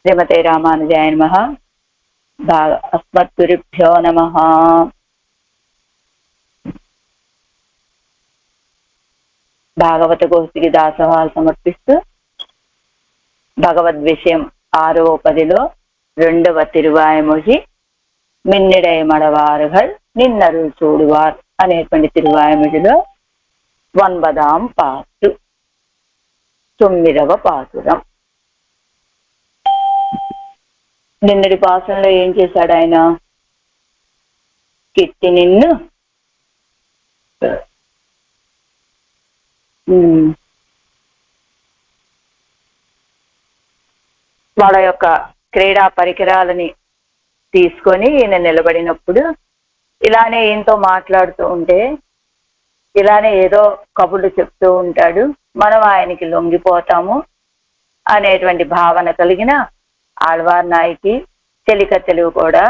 శ్రీమతే రామానుజాయ నమః. అస్మద్గురుభ్యో నమః. భాగవత గోష్ఠికి దాసోహాలు సమర్పిస్తూ భగవద్ విషయం 6వ పదిలో 2వ తిరువాయమొഴി మిన్నిడై మడవారుగల్ నిన్నరుల్ చూడువార్ అనేటువంటి తిరువాయమొഴിలో 9వ పాసు 9వ పాసురం. నిన్నటి పాసంలో ఏం చేశాడు ఆయన? కిట్టి నిన్ను వాళ్ళ యొక్క క్రీడా పరికరాలని తీసుకొని ఈయన నిలబడినప్పుడు ఇలానే ఈయనతో మాట్లాడుతూ ఉంటే ఇలానే ఏదో కబుర్లు చెప్తూ ఉంటాడు, మనం ఆయనకి లొంగిపోతాము అనేటువంటి భావన కలిగిన ఆళ్వార్ నాయకి చెలికత్తెలు కూడా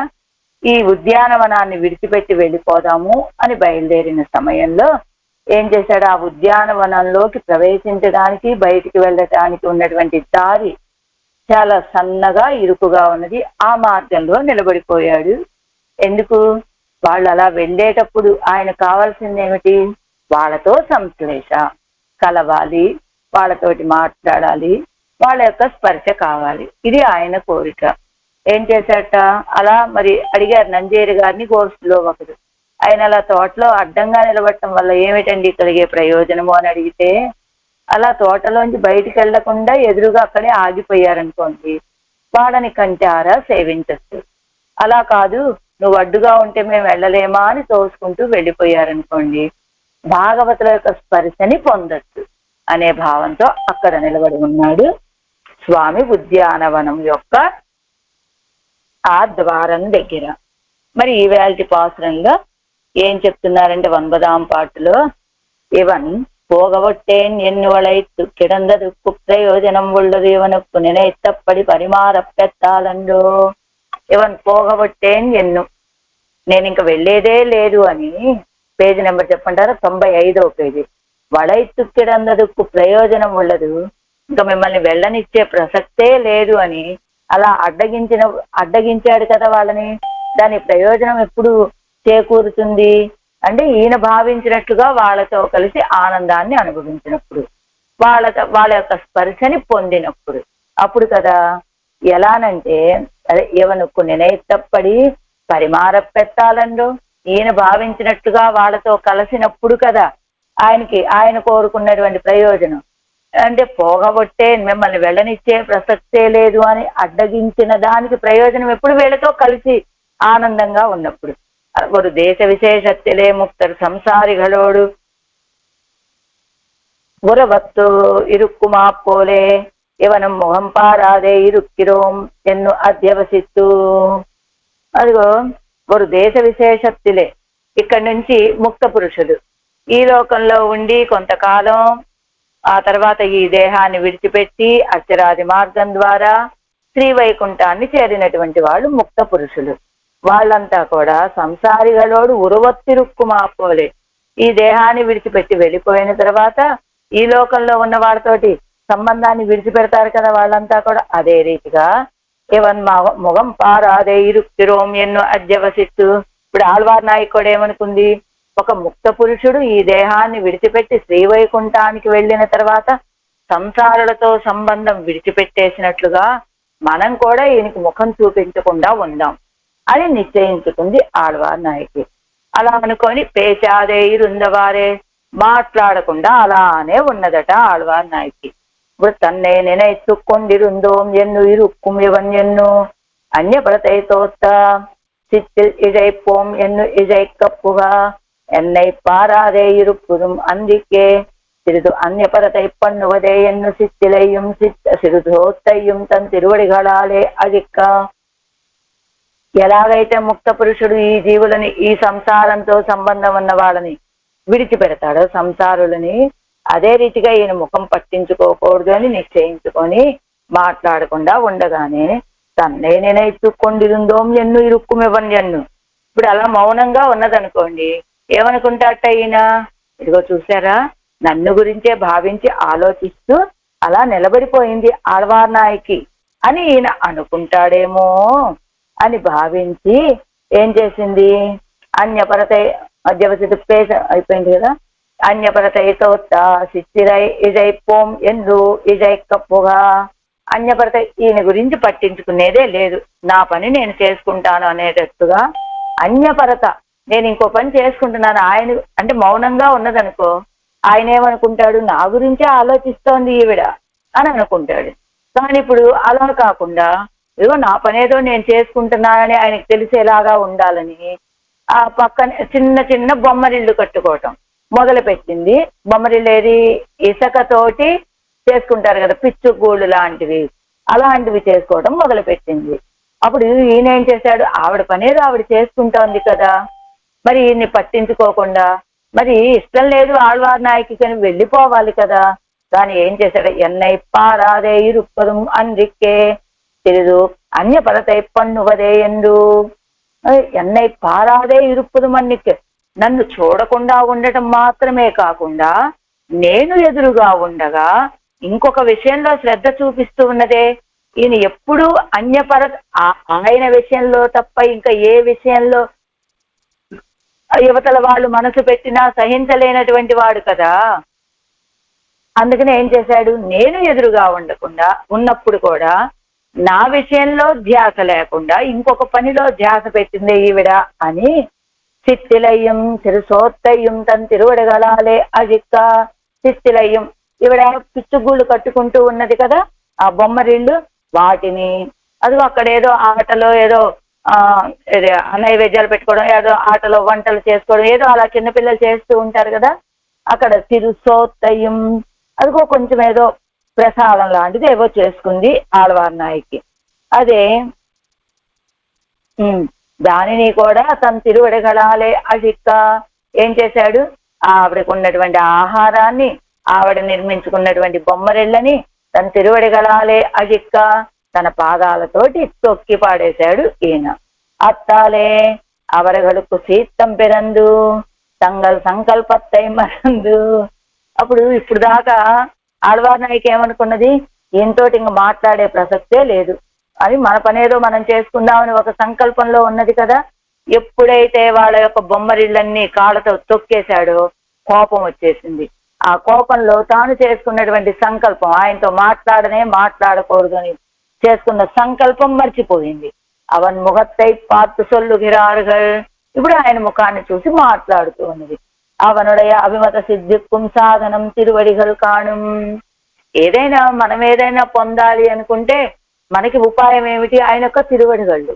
ఈ ఉద్యానవనాన్ని విడిచిపెట్టి వెళ్ళిపోదాము అని బయలుదేరిన సమయంలో ఏం చేశాడు? ఆ ఉద్యానవనంలోకి ప్రవేశించడానికి బయటికి వెళ్ళటానికి ఉన్నటువంటి దారి చాలా సన్నగా ఇరుకుగా ఉన్నది. ఆ మార్గంలో నిలబడిపోయాడు. ఎందుకు? వాళ్ళు అలా వెళ్ళేటప్పుడు ఆయన కావాల్సింది ఏమిటి? వాళ్ళతో సంశ్లేష కలవాలి, వాళ్ళతోటి మాట్లాడాలి, వాళ్ళ యొక్క స్పర్శ కావాలి. ఇది ఆయన కోరిక. ఏం చేశాట? అలా మరి అడిగారు నంజేరి గారిని గోష్ఠిలో ఒకరు. ఆయన అలా తోటలో అడ్డంగా నిలబడటం వల్ల ఏమిటండి కలిగే ప్రయోజనము అని అడిగితే, అలా తోటలోంచి బయటికి వెళ్లకుండా ఎదురుగా అక్కడే ఆగిపోయారనుకోండి, వాళ్ళని కంటారా సేవించచ్చు. అలా కాదు, నువ్వు అడ్డుగా ఉంటే మేము వెళ్ళలేమా అని తోసుకుంటూ వెళ్ళిపోయారనుకోండి, భాగవతుల యొక్క స్పర్శని పొందొచ్చు అనే భావంతో అక్కడ నిలబడి ఉన్నాడు స్వామి ఉద్యానవనం యొక్క ఆ ద్వారం దగ్గర. మరి ఈవేళ పాసురంలో ఏం చెప్తున్నారంటే 9వ పాటలో ఇవన్ పోగవొట్టేన్ ఎన్నువళైత్తు కిడందదుక్కు ప్రయోజనం உள்ளது இவனுக்கு நினைத்தபடி పరిమారపెత్తాలండో. ఇవన్ పోగవొట్టేన్ ఎన్ను, నేను ఇంక వెళ్ళేదే లేదు అని పేజీ నెంబర్ చెప్పంటారా? 95వ పేజీ. వళైత్తు కిడందదుక్కు ప్రయోజనం உள்ளது, ఇంకా మిమ్మల్ని వెళ్ళనిచ్చే ప్రసక్తే లేదు అని అలా అడ్డగించాడు కదా వాళ్ళని. దాని ప్రయోజనం ఎప్పుడు చేకూరుతుంది అంటే ఈయన భావించినట్లుగా వాళ్ళతో కలిసి ఆనందాన్ని అనుభవించినప్పుడు, వాళ్ళ యొక్క స్పర్శని పొందినప్పుడు, అప్పుడు కదా. ఎలానంటే అదే ఎవనుకు నినైతప్పడి పరిమారపెత్తాలండో, ఈయన భావించినట్టుగా వాళ్ళతో కలిసినప్పుడు కదా ఆయన కోరుకున్నటువంటి ప్రయోజనం. అంటే పోగబొట్టే మిమ్మల్ని వెళ్ళనిచ్చే ప్రసక్తే లేదు అని అడ్డగించిన దానికి ప్రయోజనం ఎప్పుడు? వీళ్ళతో కలిసి ఆనందంగా ఉన్నప్పుడు. ஒரு தேச விசேஷத்திலே முக்தர் சம்சாரிகளோடு உறவத்து இருக்குமா போலே ఇవనం ముఖం పారాదే ఇరుక్కిరోం ఎన్ను అధ్యవసిత్తు. అదిగో ఒక దేశ విశేషత్తులే, ఇక్కడి నుంచి ముక్త పురుషుడు ఈ లోకంలో ఉండి కొంతకాలం ఆ తర్వాత ఈ దేహాన్ని విడిచిపెట్టి అక్షరాది మార్గం ద్వారా శ్రీవైకుంఠాన్ని చేరినటువంటి వాళ్ళు ముక్త పురుషులు. వాళ్ళంతా కూడా సంసారిகளోడు ఉరువత్తిరుక్కుమాపోలే, ఈ దేహాన్ని విడిచిపెట్టి వెళ్ళిపోయిన తర్వాత ఈ లోకంలో ఉన్న వాళ్ళతోటి సంబంధాన్ని విడిచిపెడతారు కదా వాళ్ళంతా కూడా. అదే రీతిగా ఏవన్ ముఖం పారాదే ఇరుక్తిరోం ఎన్ను అధ్యవసిత్తు. ఇప్పుడు ఆళ్వార్ నాయకుడు ఏమనుకుంది? ఒక ముక్త పురుషుడు ఈ దేహాన్ని విడిచిపెట్టి శ్రీవైకుంఠానికి వెళ్ళిన తర్వాత సంసారులతో సంబంధం విడిచిపెట్టేసినట్లుగా మనం కూడా ఈయనకి ముఖం చూపించకుండా ఉందాం అని నిశ్చయించుకుంది ఆళ్వార్ నాయకి. అలా అనుకొని పేచాదే ఇరుందవారే, మాట్లాడకుండా అలానే ఉన్నదట ఆళ్వార్ నాయకి. ఇప్పుడు తన్నే నిனைத்துக்கொண்டிருந்தோம் ఎన్ను ఇరుక్కుం ఇవన్ ఎన్ను అన్యపడతై తోత్త சித்தில் இழைப்போம் ఎన్ను இழைக்கப்புగా என்னை பாராதே இருப்புதும் అందికే சிறிது అన్యపరతై పన్నువదే ఎన్ను సిత్తిలయ్యం సిరుధోత్తయ్యం తన తిరువడిగళాలే అజిక్క. ఎలాగైతే ముక్త పురుషుడు ఈ జీవులని, ఈ సంసారంతో సంబంధం ఉన్న వాళ్ళని విడిచిపెడతాడో సంసారులని, అదే రీతిగా ఈయన ముఖం పట్టించుకోకూడదు అని నిశ్చయించుకొని మాట్లాడకుండా ఉండగానే తన్నే నిனைத்துக்கொண்டிருந்தோம் ఎన్ను ఇరుక్కుమివన్ ఎన్ను. ఇప్పుడు అలా మౌనంగా ఉన్నదనుకోండి, ఏమనుకుంటాట ఈయన? ఇదిగో చూసారా, నన్ను గురించే భావించి ఆలోచిస్తూ అలా నిలబడిపోయింది ఆళ్వార్నాయకి అని ఈయన అనుకుంటాడేమో అని భావించి ఏం చేసింది, అన్యపరత మధ్యవతి దుప్పేస అయిపోయింది కదా, అన్యపరతతో సిచ్చిరై ఇజై పోం ఎందు ఇజై కప్పుగా, అన్యపరత ఈయన గురించి పట్టించుకునేదే లేదు, నా పని నేను చేసుకుంటాను అనేటట్టుగా అన్యపరత, నేను ఇంకో పని చేసుకుంటున్నాను ఆయన అంటే మౌనంగా ఉన్నదనుకో, ఆయన ఏమనుకుంటాడు, నా గురించే ఆలోచిస్తోంది ఈవిడ అని అనుకుంటాడు. కానీ ఇప్పుడు అలా కాకుండా ఇదిగో నా పనేదో నేను చేసుకుంటున్నానని ఆయనకు తెలిసేలాగా ఉండాలని ఆ పక్కన చిన్న చిన్న బొమ్మరిళ్ళు కట్టుకోవటం మొదలు పెట్టింది. బొమ్మరిళ్ళు ఏది, ఇసుకతోటి చేసుకుంటారు కదా, పిచ్చు గూళ్ళు లాంటివి, అలాంటివి చేసుకోవడం మొదలు పెట్టింది. అప్పుడు ఈయన ఏం చేశాడు, ఆవిడ పనేదో ఆవిడ చేసుకుంటోంది కదా, మరి ఈయన్ని పట్టించుకోకుండా, మరి ఇష్టం లేదు ఆళ్వార్నాయకి కానీ వెళ్ళిపోవాలి కదా, కానీ ఏం చేశాడు, ఎన్నై పారాదే ఇరుప్పదుం అందిక్కే తిరుదు అన్య పరతై పన్నువదే ఎందు, ఎన్నై పారాదే ఇరుప్పదు మన్నిక్కే, నన్ను చూడకుండా ఉండటం మాత్రమే కాకుండా నేను ఎదురుగా ఉండగా ఇంకొక విషయంలో శ్రద్ధ చూపిస్తూ ఉన్నదే. ఈయన ఎప్పుడూ అన్యపర ఆయన విషయంలో తప్ప ఇంకా ఏ విషయంలో యువతల వాళ్ళు మనసు పెట్టినా సహించలేనటువంటి వాడు కదా. అందుకని ఏం చేశాడు, నేను ఎదురుగా ఉండకుండా ఉన్నప్పుడు కూడా నా విషయంలో ధ్యాస లేకుండా ఇంకొక పనిలో ధ్యాస పెట్టిందే ఈవిడ అని చిత్తిలయ్యం తిరుసోత్తయ్యం తన తిరువడగలాలే అజిక్క, చిత్తిలయ్యం ఈవిడ పిచ్చుగూళ్ళు కట్టుకుంటూ ఉన్నది కదా ఆ బొమ్మరిళ్ళు, వాటిని అది అక్కడ ఏదో ఆటలో ఏదో నైవేద్యాలు పెట్టుకోవడం, ఏదో ఆటలో వంటలు చేసుకోవడం, ఏదో అలా చిన్నపిల్లలు చేస్తూ ఉంటారు కదా, అక్కడ తిరుసోత్తయ్యం అదిగో కొంచెం ఏదో ప్రసాదం లాంటిది ఏవో చేసుకుంది ఆళ్వార్నాయకి. అదే దానిని కూడా తన తిరువడగలాలే అజిక్క ఏం చేశాడు, ఆవిడకు ఉన్నటువంటి ఆహారాన్ని, ఆవిడ నిర్మించుకున్నటువంటి బొమ్మరిళ్ళని తన తిరువడగలాలే అజిక్క తన పాదాలతోటి తొక్కి పాడేశాడు ఈయన. అత్తాలే అవరగడుకు సీత్తం పెరందు తంగల్ సంకల్పత్తై మరందు. అప్పుడు ఇప్పుడు దాకా ఆళ్వార్నాయకి ఏమనుకున్నది, ఈయనతోటి ఇంక మాట్లాడే ప్రసక్తే లేదు అని, మన పనేదో మనం చేసుకుందామని ఒక సంకల్పంలో ఉన్నది కదా. ఎప్పుడైతే వాళ్ళ యొక్క బొమ్మరిళ్ళన్నీ కాళ్ళతో తొక్కేశాడో కోపం వచ్చేసింది. ఆ కోపంలో తాను చేసుకున్నటువంటి సంకల్పం, ఆయనతో మాట్లాడకూడదు అని చేసుకున్న సంకల్పం మర్చిపోయింది. అవన్ ముఖత్తై పార్த்து సొల్లుగిరారుగల్, ఇప్పుడు ఆయన ముఖాన్ని చూసి మాట్లాడుతూ ఉన్నది. అవనుడయ అభిమత సిద్ధిక్కుం సాధనం తిరువడిగలు కాణం. ఏదైనా మనం ఏదైనా పొందాలి అనుకుంటే మనకి ఉపాయం ఏమిటి, ఆయన యొక్క తిరువడిగళ్ళు.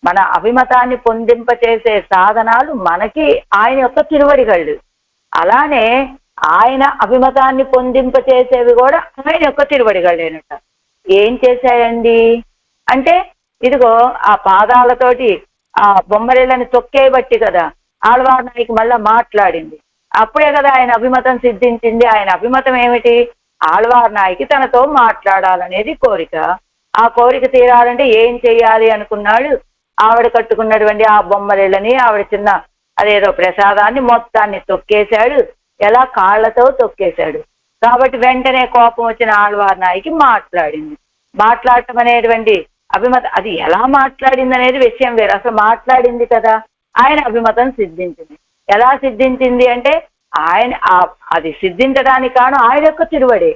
మన అభిమతాన్ని పొందింపచేసే సాధనాలు మనకి ఆయన యొక్క తిరువడిగళ్ళు. అలానే ఆయన అభిమతాన్ని పొందింపచేసేవి కూడా ఆయన యొక్క తిరువడిగళ్ళేనట. ఏం చేశాయండి అంటే, ఇదిగో ఆ పాదాలతోటి ఆ బొమ్మరిళ్ళని తొక్కేబట్టి కదా ఆళ్వార్నాయకి మళ్ళా మాట్లాడింది. అప్పుడే కదా ఆయన అభిమతం సిద్ధించింది. ఆయన అభిమతం ఏమిటి, ఆళ్వార్నాయకి తనతో మాట్లాడాలనేది కోరిక. ఆ కోరిక తీరాలంటే ఏం చెయ్యాలి అనుకున్నాడు, ఆవిడ కట్టుకున్నటువంటి ఆ బొమ్మరిళ్ళని, ఆవిడ చిన్న అదేదో ప్రసాదాన్ని మొత్తాన్ని తొక్కేశాడు. ఎలా, కాళ్లతో తొక్కేశాడు. కాబట్టి వెంటనే కోపం వచ్చిన ఆళ్వార్నాయకి మాట్లాడింది. మాట్లాడటం అనేటువంటి అభిమతం, అది ఎలా మాట్లాడింది అనేది విషయం వేరు, అసలు మాట్లాడింది కదా, ఆయన అభిమతం సిద్ధించింది. ఎలా సిద్ధించింది అంటే, ఆయన అది సిద్ధించడానికి కాను ఆయన యొక్క తిరువడే.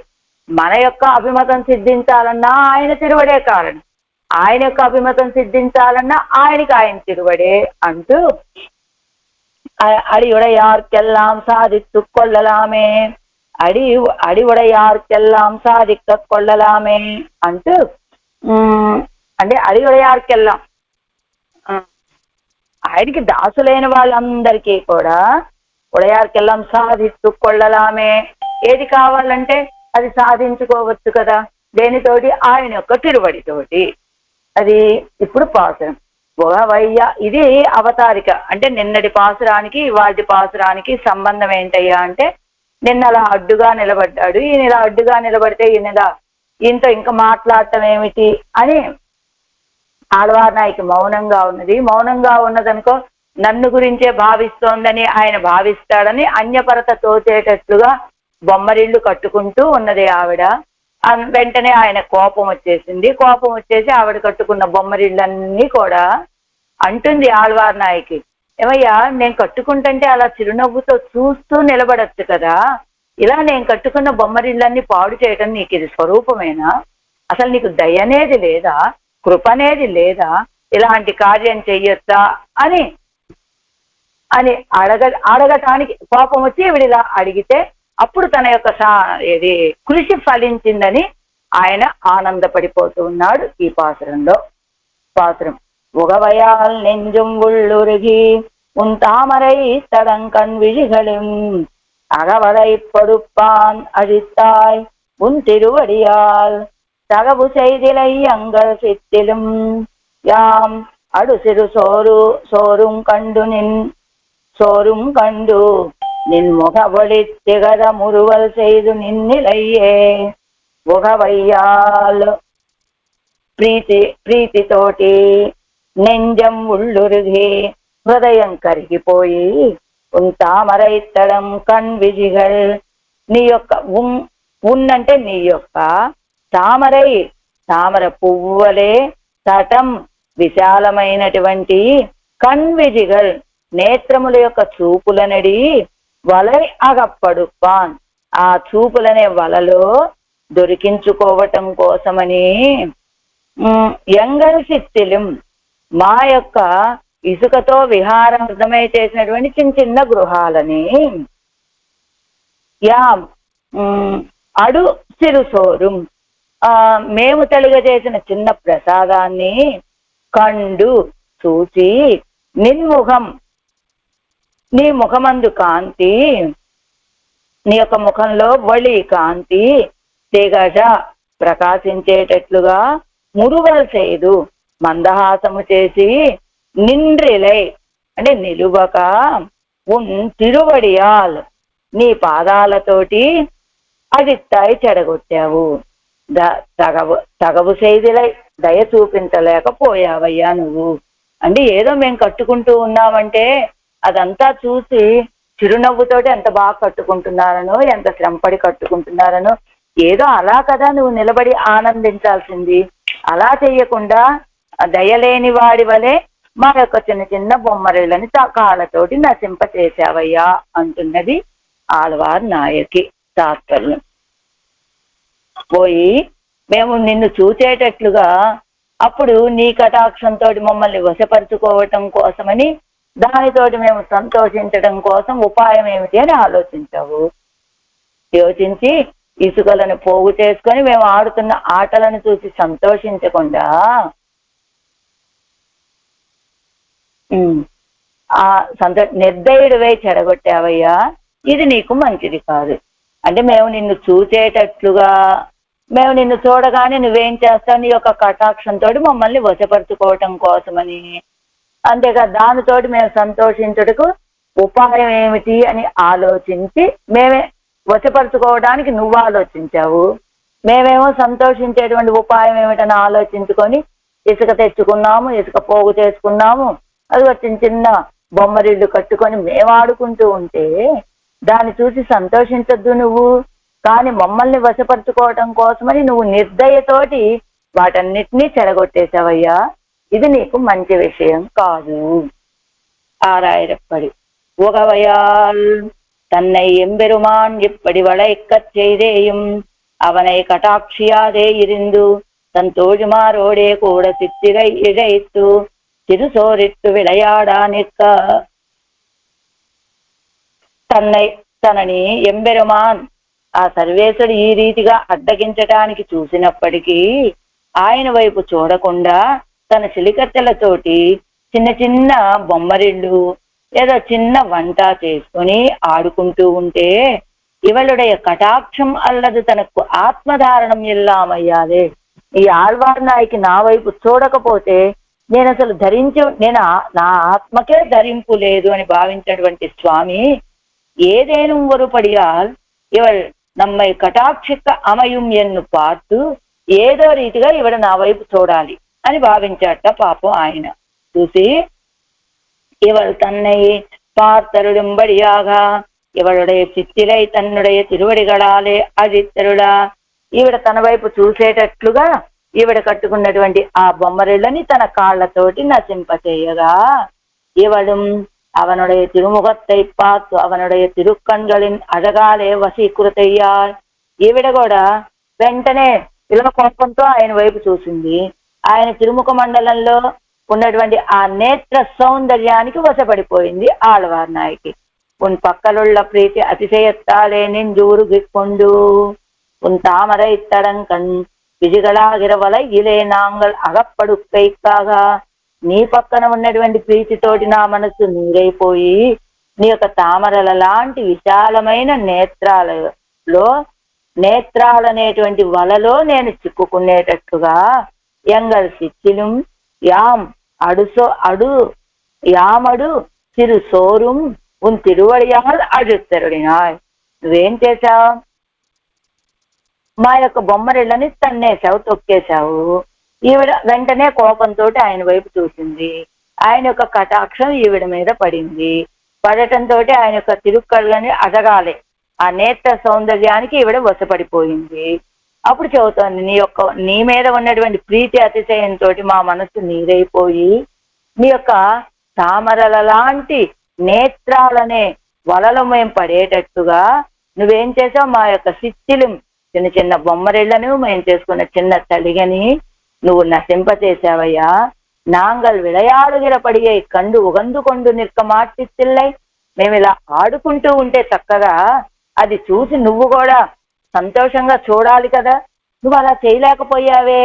మన యొక్క అభిమతం సిద్ధించాలన్నా ఆయన తిరువడే కారణం, ఆయన యొక్క అభిమతం సిద్ధించాలన్నా ఆయనకి ఆయన తిరువడే అంటూ అడియుడయార్కెల్లాం సాధిత్తు కొల్లలామే, అడివుడయార్కెల్లాం సాధిక్క కొల్లలామే అంటూ అంటే అడియుడయార్కెల్లాం ఆయనకి దాసులైన వాళ్ళందరికీ కూడా ఉడయార్కెల్లాం సాధిత్తు కొల్లలామే, ఏది కావాలంటే అది సాధించుకోవచ్చు కదా, దేనితోటి, ఆయన యొక్క తిరువడితోటి. అది ఇప్పుడు పాసురం వయ్య. ఇది అవతారిక అంటే నిన్నటి పాసురానికి ఇవాళ పాసురానికి సంబంధం ఏంటయ్యా అంటే, నిన్న అలా అడ్డుగా నిలబడ్డాడు, ఈయన ఇలా అడ్డుగా నిలబడితే ఈయనతో ఇంకా మాట్లాడటం ఏమిటి అని ఆళ్వార్నాయకి మౌనంగా ఉన్నది. మౌనంగా ఉన్నదనుకో, నన్ను గురించే భావిస్తోందని ఆయన భావిస్తాడని అన్యపరత తోచేటట్లుగా బొమ్మరిళ్ళు కట్టుకుంటూ ఉన్నది ఆవిడ. వెంటనే ఆయన కోపం వచ్చేసింది. కోపం వచ్చేసి ఆవిడ కట్టుకున్న బొమ్మరిళ్ళన్నీ కూడా అంటుంది ఆళ్వార్ నాయకి, ఏమయ్యా నేను కట్టుకుంటుంటే అలా చిరునవ్వుతో చూస్తూ నిలబడచ్చు కదా, ఇలా నేను కట్టుకున్న బొమ్మరిళ్ళన్నీ పాడు చేయటం నీకు ఇది స్వరూపమేనా? అసలు నీకు దయ అనేది లేదా, కృప అనేది లేదా, ఇలాంటి కార్యం చెయ్యొచ్చా అని అని అడగటానికి కోపం వచ్చి ఈవిడిలా అడిగితే అప్పుడు తన యొక్క కృషి ఫలించిందని ఆయన ఆనందపడిపోతూ ఉన్నాడు ఈ పాసురంలో. పాసురం உகவையால் நெஞ்சும் உள்ளுருகி உன் தாமரை தடங்கண் விழிகளும் அகவதை படுப்பான் அழித்தாய் உன் திருவடியால் தகவு செய்திலை அங்கள் சித்திலும் யாம் அடுசிறு சோறும் கண்டு நின் முகவழி திகழ முறுவல் செய்து நின்னிலையே உகவையால் ప్రీతితోటి నెంజం ఉళ్ళురుగి హృదయం కరిగిపోయి తామరైత్తడం కణ్ విజిగల్ నీ యొక్క అంటే నీ యొక్క తామర పువ్వులే తటం విశాలమైనటువంటి కణ్విజిగల్ నేత్రముల యొక్క చూపులనడి వలై అగప్పడుపాన్ ఆ చూపులనే వలలో దొరికించుకోవటం కోసమని ఎంగల్ సిత్తిలం మా యొక్క ఇసుకతో విహారార్థమై చేసినటువంటి చిన్న చిన్న గృహాలని అడు సిరుసోరుం మేము తెలియజేసిన చిన్న ప్రసాదాన్ని కండు చూసి నిన్ముఖం నీ ముఖమందు కాంతి నీ యొక్క ముఖంలో వళి కాంతి తెగజ ప్రకాశించేటట్లుగా మురువల్ చేయదు మందహాసము చేసి నిండ్రిలై అంటే నిలువక తిరువడియాల్ నీ పాదాలతోటి అడిత్తాయి చెడగొట్టావు తగవు செய்திలై దయ చూపించలేకపోయావయ్యా నువ్వు. అంటే ఏదో మేము కట్టుకుంటూ ఉన్నామంటే అదంతా చూసి చిరునవ్వుతోటి ఎంత బాగా కట్టుకుంటున్నారనో, ఎంత శ్రమపడి కట్టుకుంటున్నారనో, ఏదో అలా కదా నువ్వు నిలబడి ఆనందించాల్సింది. అలా చెయ్యకుండా దయలేని వాడి వలె మా యొక్క చిన్న చిన్న బొమ్మరిళ్ళని కాళ్ళతోటి నశింప చేశావయ్యా అంటున్నది ఆళ్వార్ నాయకి తాత్పర్యం. పోయి మేము నిన్ను చూచేటట్లుగా అప్పుడు నీ కటాక్షంతో మమ్మల్ని వశపరుచుకోవటం కోసమని దానితోటి మేము సంతోషించడం కోసం ఉపాయం ఏమిటి అని ఆలోచించావు. యోచించి ఇసుకలను పోగు చేసుకొని మేము ఆడుతున్న ఆటలను చూసి సంతోషించకుండా నిర్దయుడివై చెడగొట్టావయ్యా, ఇది నీకు మంచిది కాదు. అంటే మేము నిన్ను చూసేటట్లుగా మేము నిన్ను చూడగానే నువ్వేం చేస్తావు, నీ యొక్క కటాక్షంతో మమ్మల్ని వశపరుచుకోవటం కోసమని, అంతేకాదు దానితోటి మేము సంతోషించుటకు ఉపాయం ఏమిటి అని ఆలోచించి మేమే వశపరుచుకోవడానికి నువ్వు ఆలోచించావు. మేమేమో సంతోషించేటువంటి ఉపాయం ఏమిటని ఆలోచించుకొని ఇసుక తెచ్చుకున్నాము, ఇసుక పోగు చేసుకున్నాము, అది వచ్చిన చిన్న బొమ్మరిళ్ళు కట్టుకొని మేము ఆడుకుంటూ ఉంటే దాన్ని చూసి సంతోషించద్దు నువ్వు. కానీ మమ్మల్ని వశపరుచుకోవటం కోసమని నువ్వు నిర్దయతోటి వాటన్నిటినీ చెడగొట్టేశావయ్యా, ఇది నీకు మంచి విషయం కాదు. ஆராயிரப்படி உகவையால் தன்னை எம்பெருமான் இப்படி வளைக்கச் செய்தேயும் அவனை கட்டாட்சியாதே இருந்து தன் தோழிமாரோடே கூட சித்திரை இழைத்து சிறுசோரிட்டு விளையாடா நிற்க తనని ఎంబెరుమాన్ ఆ సర్వేశ్వరుడు ఈ రీతిగా అడ్డగించటానికి చూసినప్పటికీ ఆయన వైపు చూడకుండా తన చిలికత్తెలతోటి చిన్న చిన్న బొమ్మరిళ్ళు లేదా చిన్న వంట చేసుకుని ఆడుకుంటూ ఉంటే ఇవளுடைய కటాక్షం అల్లదు తనకు ఆత్మధారణం ఇల్లామయ్యాదే. ఈ ఆళ్వార్ నాయకి నా వైపు చూడకపోతే నేను అసలు నా ఆత్మకే ధరింపు లేదు అని భావించినటువంటి స్వామి ఏదేను ఒరుపడియాల్ ఇవள் நம்மை కటాక్షిక అమయం ఎన్ను పార్తు ఏదో రీతిగా ఇవిడ నా వైపు చూడాలి అని భావించాట పాపం ఆయన. చూసి இவள் தன்னை பார்த்தருளும்படியாக இவளுடைய చిత్తిలై తన్నుடைய తిరువడిగళాలే అజిత్తరుడా. ఈవిడ తన వైపు చూసేటట్లుగా ఈవిడ కట్టుకున్నటువంటి ఆ బొమ్మరిళ్ళని తన కాళ్లతోటి నశింపచేయగా இவளும் அவனுடைய திருமுகத்தை பார்த்து அவனுடைய తిరుక్కண்களின் అడగాలే వశీకృతయ్యాள். ఈవిడ కూడా వెంటనే ఇలా కోపంతో ఆయన వైపు చూసింది. ఆయన తిరుముఖ మండలంలో ఉన్నటువంటి ఆ నేత్ర సౌందర్యానికి వశపడిపోయింది ఆళ్వార్ నాయకి. உன் பக்கலுள்ள பிரீத்தி அதிசயத்தாலே நெஞ்சூறு கொண்டு உன் தாமரை தடங்கண் విజిగళాగిర వలయిలే నాంగల్ అగப்படுకైకాగ. నీ పక్కన ఉన్నటువంటి ప్రీతితోటి నా మనసు నీరైపోయి నీ యొక్క తామరల లాంటి విశాలమైన నేత్రాలలో నేత్రాలనేటువంటి వలలో నేను చిక్కుకునేటట్టుగా ఎంగల్ సిచ్చిலும் யாம் அடு యామడు సిరు సోరుం ఉన్ తిరువడియాల్ అజుత్తరుడినాయ్. నువ్వేం చేశావు? మా యొక్క బొమ్మరిళ్ళని తన్నేశావు, తొక్కేశావు. ఈవిడ వెంటనే కోపంతో ఆయన వైపు చూసింది. ఆయన యొక్క కటాక్షం ఈవిడ మీద పడింది. పడటంతో ఆయన యొక్క తిరుక్కళ్ళని అడగాలి ఆ నేత్ర సౌందర్యానికి ఈవిడ వశపడిపోయింది. అప్పుడు చెబుతోంది, నీ మీద ఉన్నటువంటి ప్రీతి అతిశయంతో మా మనసు నీరైపోయి నీ యొక్క తామరల లాంటి నేత్రాలనే వలలో మేము పడేటట్టుగా నువ్వేం చేసావు? మా యొక్క సిత్తిలు చిన్న చిన్న బొమ్మరిళ్లను మేము చేసుకున్న చిన్న తలిగని నువ్వు నశింపచేసావయ్యా. నాంగల్ విளையாடுகிற படியை కండు ఉగందు కొండు నిక్క మాటిత్తిల్లై. మేము ఇలా ఆడుకుంటూ ఉంటే చక్కగా అది చూసి నువ్వు కూడా సంతోషంగా చూడాలి కదా, నువ్వు అలా చేయలేకపోయావే.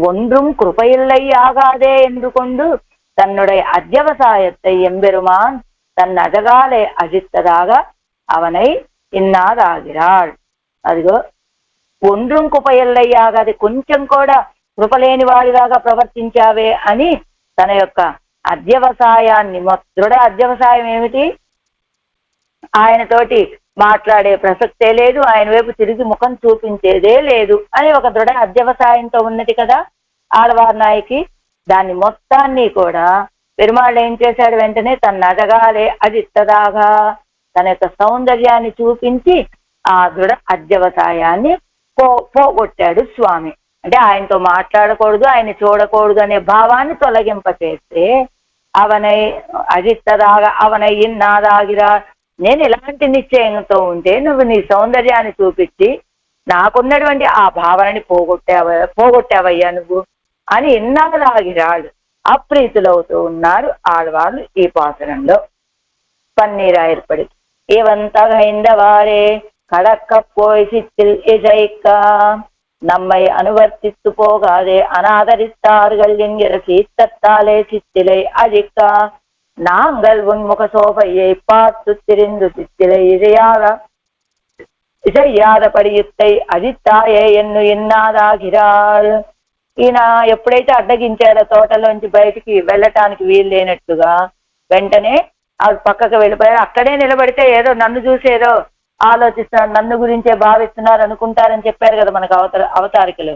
ஒன்றும் கிருபையில்லை ஆகாதே என்று கொண்டு தன்னுடைய அத்தியவசாயத்தை எம்பெருமான் தன் அழகாலே அஜித்ததாக அவனை ఇన్నాదాగిరాள். అదిగో ఒండ్రం కృపయల్లై ఆగాది, కొంచెం కూడా కృపలేని వాడిలాగా ప్రవర్తించావే అని తన యొక్క అధ్యవసాయాన్ని, దృఢ అధ్యవసాయం ఏమిటి? ఆయనతోటి మాట్లాడే ప్రసక్తే లేదు, ఆయన వైపు తిరిగి ముఖం చూపించేదే లేదు అని ఒక దృఢ అధ్యవసాయంతో ఉన్నది కదా ఆళ్వార్ నాయకి. దాన్ని మొత్తాన్ని కూడా పెరుమాళ్ళు ఏం చేశాడు? వెంటనే తన అడగాలే అజిత్తదాగా తన యొక్క సౌందర్యాన్ని చూపించి ఆ దృఢ అధ్యవసాయాన్ని పోగొట్టాడు స్వామి. అంటే ఆయనతో మాట్లాడకూడదు, ఆయన చూడకూడదు అనే భావాన్ని తొలగింపచేస్తే అవనై అజిత్తదాగా అవనై ఇన్నాదాగిరా. నేను ఎలాంటి నిశ్చయంతో ఉంటే నువ్వు నీ సౌందర్యాన్ని చూపించి నాకున్నటువంటి ఆ భావనని పోగొట్టావయ్యా నువ్వు అని ఇన్నాదాగిరాడు అప్రీతులవుతూ ఉన్నారు ఆడవాళ్ళు ఈ పాత్రంలో. పన్నీరా ఏర్పడి ఇవంతగా ఇందవారే கடக்க போய் சித்தில் இசைக்க நம்மை அனுவர்த்தித்து போகாதே அநாதரித்தார்கள் என்கிற சீத்தத்தாலே சித்திலை அழிக்க நாங்கள் உன்முக சோபையை பார்த்து திரிந்து சித்திலை ఇసయ్యాదపడి యుత్తై అజిత్తాయే ఎన్ను ఇన్నాదాగిరాల్. ఈయన ఎప్పుడైతే అడ్డగించాడో తోటలోంచి బయటికి వెళ్ళటానికి వీలు లేనట్టుగా వెంటనే ఆవిడ పక్కకు వెళ్ళిపోయారు. అక్కడే నిలబడితే ఏదో నన్ను చూసేదో ఆలోచిస్తున్నారు, నన్ను గురించే భావిస్తున్నారు అనుకుంటారని చెప్పారు కదా మనకు అవతారికలు.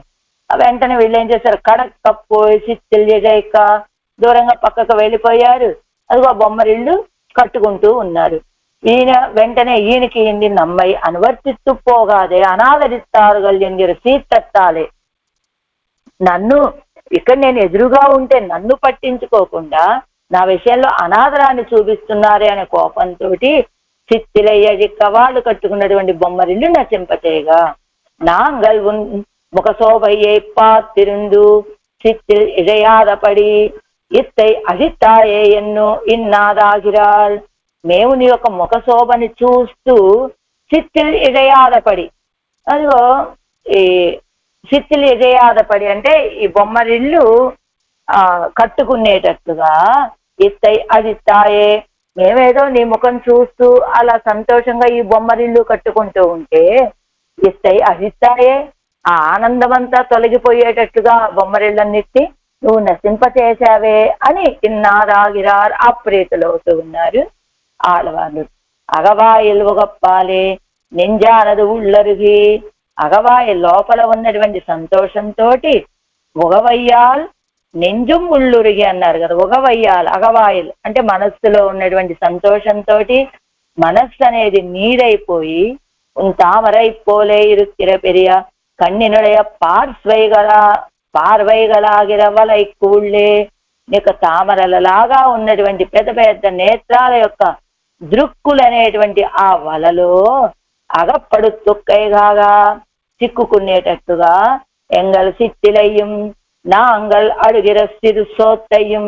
వెంటనే వీళ్ళు ఏం చేశారు? కడక్ కప్పోయి సిత్తిల్యజైక దూరంగా పక్కకు వెళ్ళిపోయారు. అదిగో బొమ్మరిళ్ళు కట్టుకుంటూ ఉన్నారు. ఈయన వెంటనే ఈయనకి ఏంది? నమ్మై అనువర్తిస్తూ పోగాదే అనాదరిస్తారు ఎంగిర సీతత్తాలే. నన్ను ఇక్కడ నేను ఎదురుగా ఉంటే నన్ను పట్టించుకోకుండా నా విషయంలో అనాదరాన్ని చూపిస్తున్నారే అనే కోపంతో చిత్తిలయ్యజిక్క వాళ్ళు కట్టుకున్నటువంటి బొమ్మరిల్లు నశింపచేయగా నాంగల్ ముఖ శోభయ్యే పాతిరుండు చిత్తిల్ ఇజయాదపడి ఇత్తై అజిత్తాయే ఎన్ను ఇన్నాదాగిరాల్. మేము నీ యొక్క ముఖ శోభని చూస్తూ చిత్తిల్ ఇజయాదపడి, అదిగో ఈ చిత్తిల్ ఇజయాదపడి అంటే ఈ బొమ్మరిల్లు కట్టుకునేటట్టుగా ఇత్తై అజిత్తాయే మేమేదో నీ ముఖం చూస్తూ అలా సంతోషంగా ఈ బొమ్మరిల్లు కట్టుకుంటూ ఉంటే ఇస్తాయి అజిస్తాయే ఆ ఆనందమంతా తొలగిపోయేటట్టుగా బొమ్మరిళ్ళన్నిటి నువ్వు నశింపచేశావే అని ఇన్నాదాగిరార్ అప్రీతులవుతూ ఉన్నారు ఆడవాళ్ళు. అగవాయిల్ ఉగప్పాలే నెంజానదు ఉళ్ళరుగి. అగవాయి లోపల ఉన్నటువంటి సంతోషంతో ఉగవయ్యాల్ నెంజుం ఉళ్ళురిగి అన్నారు కదా. ఉగవయ్యాలు అగవాయిలు అంటే మనస్సులో ఉన్నటువంటి సంతోషంతో మనస్సు అనేది నీరైపోయి తామరై పోలే ఇరుక్కిర పెరియ కన్నినుடைய పార్వైగలాగిరవలై కూళ్ళే. నీకు తామరలలాగా ఉన్నటువంటి పెద్ద పెద్ద నేత్రాల యొక్క దృక్కులు అనేటువంటి ఆ వలలో అగప్పడు తుక్కైగాగా చిక్కుకునేటట్టుగా ఎంగల్ సిత్తిలయ్యం నాంగల్ అడుగిర సిరు సోత్తయ్యం.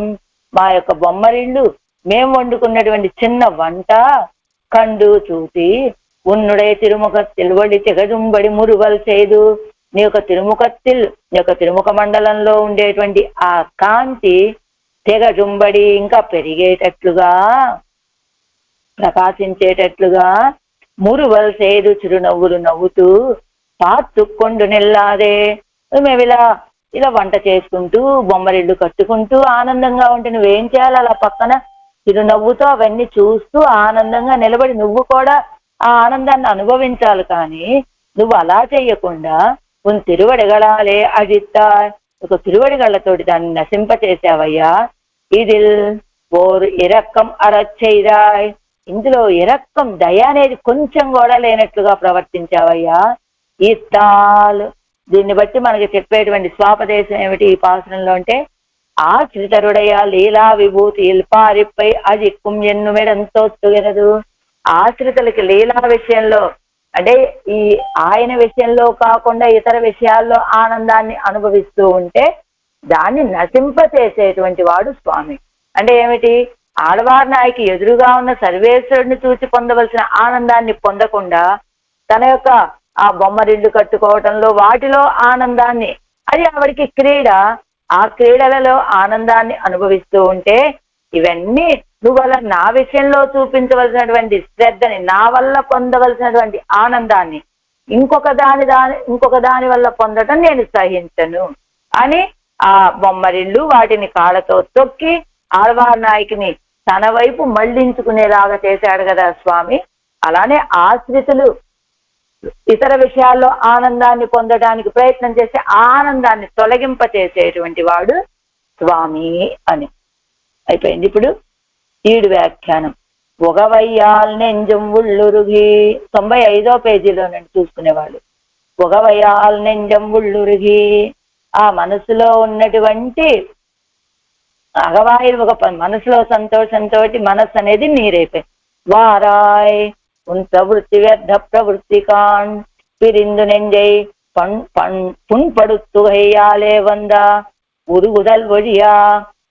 మా యొక్క బొమ్మరిళ్ళు మేము వండుకున్నటువంటి చిన్న వంట కండు చూసి ఉన్నుడే తిరుముఖత్తిల్ వడి తెగజుంబడి మురుగల్ చేదు. నీ యొక్క తిరుముఖత్తిల్ నీ యొక్క తిరుముఖ మండలంలో ఉండేటువంటి ఆ కాంతి తెగజుంబడి ఇంకా పెరిగేటట్లుగా ప్రకాశించేటట్లుగా మురువల్ చేదు చిరునవ్వులు నవ్వుతూ పాతుక్కొండు నిల్లాదే. మేము ఇలా వంట చేసుకుంటూ బొమ్మరిళ్ళు కట్టుకుంటూ ఆనందంగా ఉంటే నువ్వేం చేయాలి? అలా పక్కన చిరునవ్వుతో అవన్నీ చూస్తూ ఆనందంగా నిలబడి నువ్వు కూడా ఆ ఆనందాన్ని అనుభవించాలి. కానీ నువ్వు అలా చెయ్యకుండా తిరువడిగళాలే అజిత్తా ఒక తిరువడిగళ్లతోటి దాన్ని నశింపచేసావయ్యా. ఇది ఓరు ఇరక్కం అరచ్చైరాయ్. ఇందులో ఇరక్కం దయ అనేది కొంచెం కూడా లేనట్లుగా ప్రవర్తించావయ్యా. ఇత్తాలు దీన్ని బట్టి మనకి చెప్పేటువంటి స్వాపదేశం ఏమిటి ఈ పాసనంలో అంటే, ఆశ్రితరుడయ లీలా విభూతి ఇల్పారిపై అజిక్కుం ఎన్నుమెడంతో తుగెనదు. ఆశ్రితులకి లీలా విషయంలో అంటే ఈ ఆయన విషయంలో కాకుండా ఇతర విషయాల్లో ఆనందాన్ని అనుభవిస్తూ ఉంటే దాన్ని నశింపచేసేటువంటి వాడు స్వామి. అంటే ఏమిటి? ఆడవారి నాయకి ఎదురుగా ఉన్న సర్వేశ్వరుడిని చూసి పొందవలసిన ఆనందాన్ని పొందకుండా తన యొక్క ఆ బొమ్మరిల్లు కట్టుకోవటంలో వాటిలో ఆనందాన్ని, అది ఆవిడికి క్రీడ, ఆ క్రీడలలో ఆనందాన్ని అనుభవిస్తూ ఉంటే ఇవన్నీ నువ్వు అలా నా విషయంలో చూపించవలసినటువంటి శ్రద్ధని, నా వల్ల పొందవలసినటువంటి ఆనందాన్ని ఇంకొక దాని వల్ల పొందటం నేను సహించను అని ఆ బొమ్మరిల్లు వాటిని కాళ్ళతో తొక్కి ఆళ్వార్ నాయకిని తన వైపు మళ్లించుకునేలాగా చేశాడు కదా స్వామి. అలానే ఆశ్రితులు ఇతర విషయాల్లో ఆనందాన్ని పొందడానికి ప్రయత్నం చేసి ఆనందాన్ని తొలగింపచేసేటువంటి వాడు స్వామి అని అయిపోయింది. ఇప్పుడు 7 వ్యాఖ్యానం. ఒగవయ్యాల్ నెంజం ఉళ్ళురుగి 95వ పేజీలోనండి చూసుకునేవాళ్ళు. ఒగవయ్యాల్ నెంజం ఉళ్ళురుగి ఆ మనసులో ఉన్నటువంటి అగవాయిలు ఒక మనసులో సంతోషంతో మనస్సు అనేది నీరైపోయింది. వారాయ్ உன் பிரவృத்தி వ్యర్థ ప్రవృత్తికాన్ பிரிந்து நெஞ்சை புண்படுத்துகையாலே வந்தா உருகுதல் ஒழியா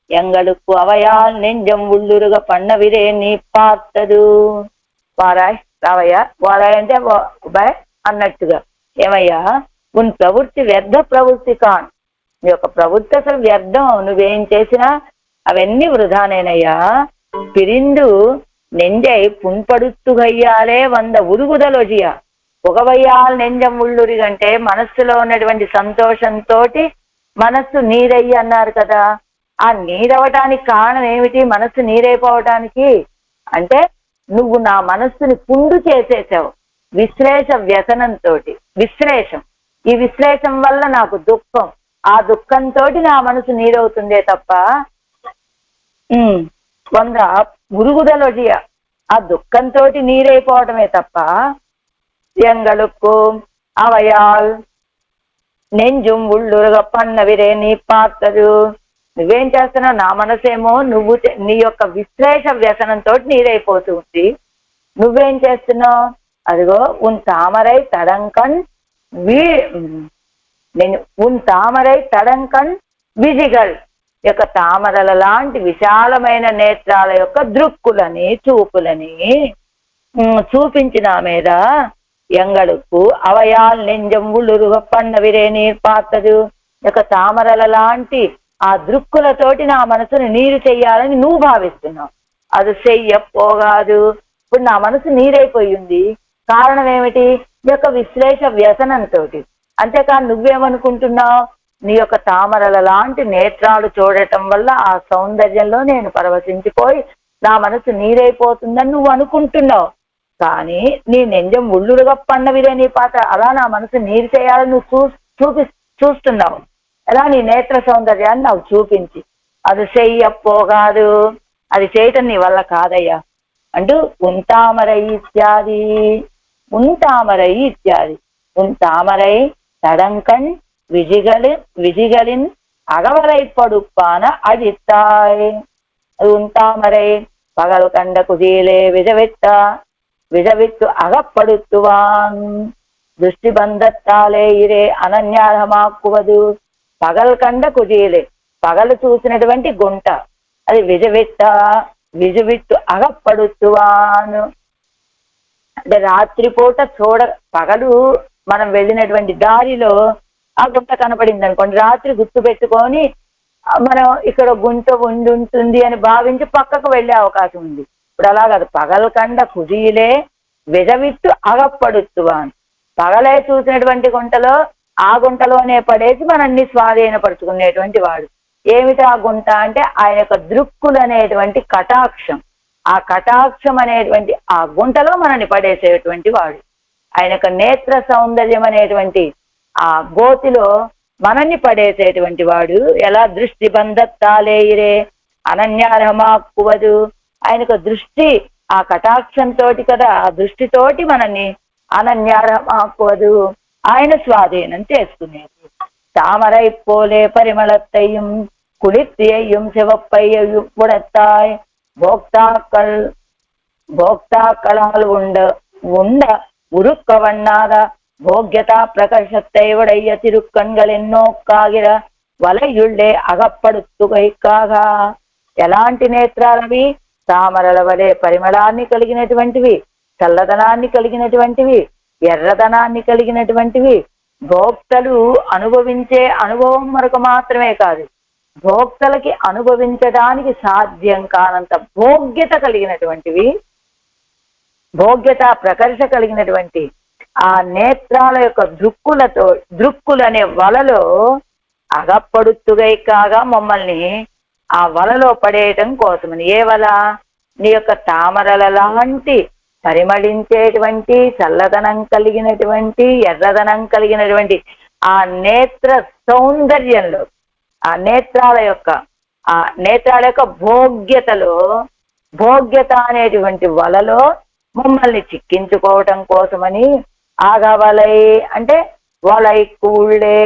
எங்களுக்கு அவையால் நெஞ்சம் உள்ளுருக பண்ணவிరే నీ பார்த்தదు. వారాయ్ రావయ్యా. వారాయ్ అంటే అన్నట్టుగా ఏమయ్యా, ఉన్ ప్రవృత్తి వ్యర్థ ప్రవృత్తి కాన్, నీ యొక్క ప్రవృత్తి అసలు వ్యర్థం, నువ్వేం చేసినా అవన్నీ వృధానేనయ్యా. పిరిందు నెంజై పుంపడుతుగయ్యాలే 100 ఉరుగుదలొజియా. పొగవయ్యాలు నెంజం ఉళ్ళురిగంటే మనస్సులో ఉన్నటువంటి సంతోషంతో మనస్సు నీరయ్యి అన్నారు కదా. ఆ నీరవటానికి కారణం ఏమిటి? మనస్సు నీరైపోవటానికి అంటే నువ్వు నా మనస్సుని పుండు చేసేసావు విశ్లేష వ్యసనంతో. ఈ విశ్లేషం వల్ల నాకు దుఃఖం, ఆ దుఃఖంతో నా మనసు నీరవుతుందే తప్ప 100 ఉరుగుదలొజియ ఆ దుఃఖంతో నీరైపోవటమే తప్ప ఎంగళుక్కు అవయాల్ నెంజుం ఉళ్ళురుగ పన్నవిరే నీ పాతదు. నువ్వేం చేస్తున్నావు? నా మనసేమో నువ్వు నీ యొక్క విశ్లేష వ్యసనంతో నీరైపోతుంది. నువ్వేం చేస్తున్నావు? అదిగో ఉన్ తామరై తడంకన్ ఉన్ తామరై తడంకన్ విజిగల్ యొక్క తామరల లాంటి విశాలమైన నేత్రాల యొక్క దృక్కులని చూపులని చూపించిన మీద ఎంగడుకు అవయాల్ నెంజం ఉళ్ళురుగ పన్నవిరే నీరు పాతదు. యొక్క తామరల లాంటి ఆ దృక్కులతోటి నా మనసును నీరు చెయ్యాలని నువ్వు భావిస్తున్నావు. అది చెయ్యపోగాదు. ఇప్పుడు నా మనసు నీరైపోయింది. కారణం ఏమిటి? ఈ యొక్క విశ్లేష వ్యసనంతో. అంతేకాని నువ్వేమనుకుంటున్నావు? నీ యొక్క తామరల లాంటి నేత్రాలు చూడటం వల్ల ఆ సౌందర్యంలో నేను పరవశించిపోయి నా మనసు నీరైపోతుందని నువ్వు అనుకుంటున్నావు. కానీ నీ నెంజం ఉళ్ళురుగా పన్నవిరే నీ పాత్ర, అలా నా మనసు నీరు చేయాలని నువ్వు చూస్తున్నావు. ఎలా నీ నేత్ర సౌందర్యాన్ని నాకు చూపించి, అది చెయ్యపోగాదు, అది చేయటం నీ వల్ల కాదయ్యా అంటూ ఉంతామరై ఇత్యాది, ఉంతామరై ఇత్యాది, ఉంతామరై தடங்கண் விஜிகளின் அகவலை படுப்பான அழித்தாய். அது உண்டாமரை பகல் கண்ட குதியிலே விஜவித்து அகப்படுத்துவான். దృష్టి బంధత్తాలే ఇరే అనన్యారమాక్కువదు. పగలు కండ కుజీలే, పగలు చూసినటువంటి గుంట, అది విజవిత్తు అగపడుతువాను. అంటే రాత్రిపూట పగలు మనం వెళ్ళినటువంటి దారిలో ఆ గుంట కనపడింది అనుకోండి, రాత్రి గుర్తు పెట్టుకొని మనం ఇక్కడ గుంట ఉంటుంది అని భావించి పక్కకు వెళ్ళే అవకాశం ఉంది. ఇప్పుడు అలా కాదు, పగలు కండ కుజీలే విజవిత్తు అగపడుతువాను. పగలే చూసినటువంటి గుంటలో ఆ గుంటలోనే పడేసి మనల్ని స్వాధీనపరుచుకునేటువంటి వాడు. ఏమిటి ఆ గుంట అంటే ఆయన యొక్క దృక్కులు అనేటువంటి కటాక్షం. ఆ కటాక్షం అనేటువంటి ఆ గుంటలో మనల్ని పడేసేటువంటి వాడు. ఆయన యొక్క నేత్ర సౌందర్యం అనేటువంటి ఆ గోతిలో మనల్ని పడేసేటువంటి వాడు. ఎలా దృష్టి బంధత్తాలేయిరే అనన్యారహమాక్కువదు. ఆయనకు దృష్టి ఆ కటాక్షంతో కదా, ఆ దృష్టితోటి మనల్ని అనన్యారహమాక్కువదు, ఆయన స్వాధీనం చేసుకునేది. తామరై పోలే పరిమళத்தையும் குளிர்த்தியையும் சிவப்பையையும் உடத்தாய் போக்தாக்களால் உண்ட உருக்க வண்ணாத போக்யதா பிரகர்ஷத்தை உடைய తిరుక్కన్களின் నోక్కాగిర వలయుళ్ళే అగపడుతుగైకాగ. ఎలాంటి నేత్రాలవి? తామరల వలె పరిమళాన్ని కలిగినటువంటివి, చల్లదనాన్ని కలిగినటువంటివి, ఎర్రదనాన్ని కలిగినటువంటివి. భోక్తలు అనుభవించే అనుభవం మరొక మాత్రమే కాదు, భోక్తలకి అనుభవించడానికి సాధ్యం కానంత భోగ్యత కలిగినటువంటివి, భోగ్యత ప్రకర్ష కలిగినటువంటి ఆ నేత్రాల యొక్క దృక్కులనే వలలో అగపడుతుగై కాగా మమ్మల్ని ఆ వలలో పడేయటం కోసమని. ఏ వల? నీ యొక్క తామరల లాంటి పరిమళించేటువంటి, చల్లదనం కలిగినటువంటి, ఎర్రదనం కలిగినటువంటి ఆ నేత్ర సౌందర్యంలో, ఆ నేత్రాల యొక్క భోగ్యతలో, భోగ్యత అనేటువంటి వలలో మమ్మల్ని చిక్కించుకోవటం కోసమని ఆగవలై అంటే వలై కూళ్ళే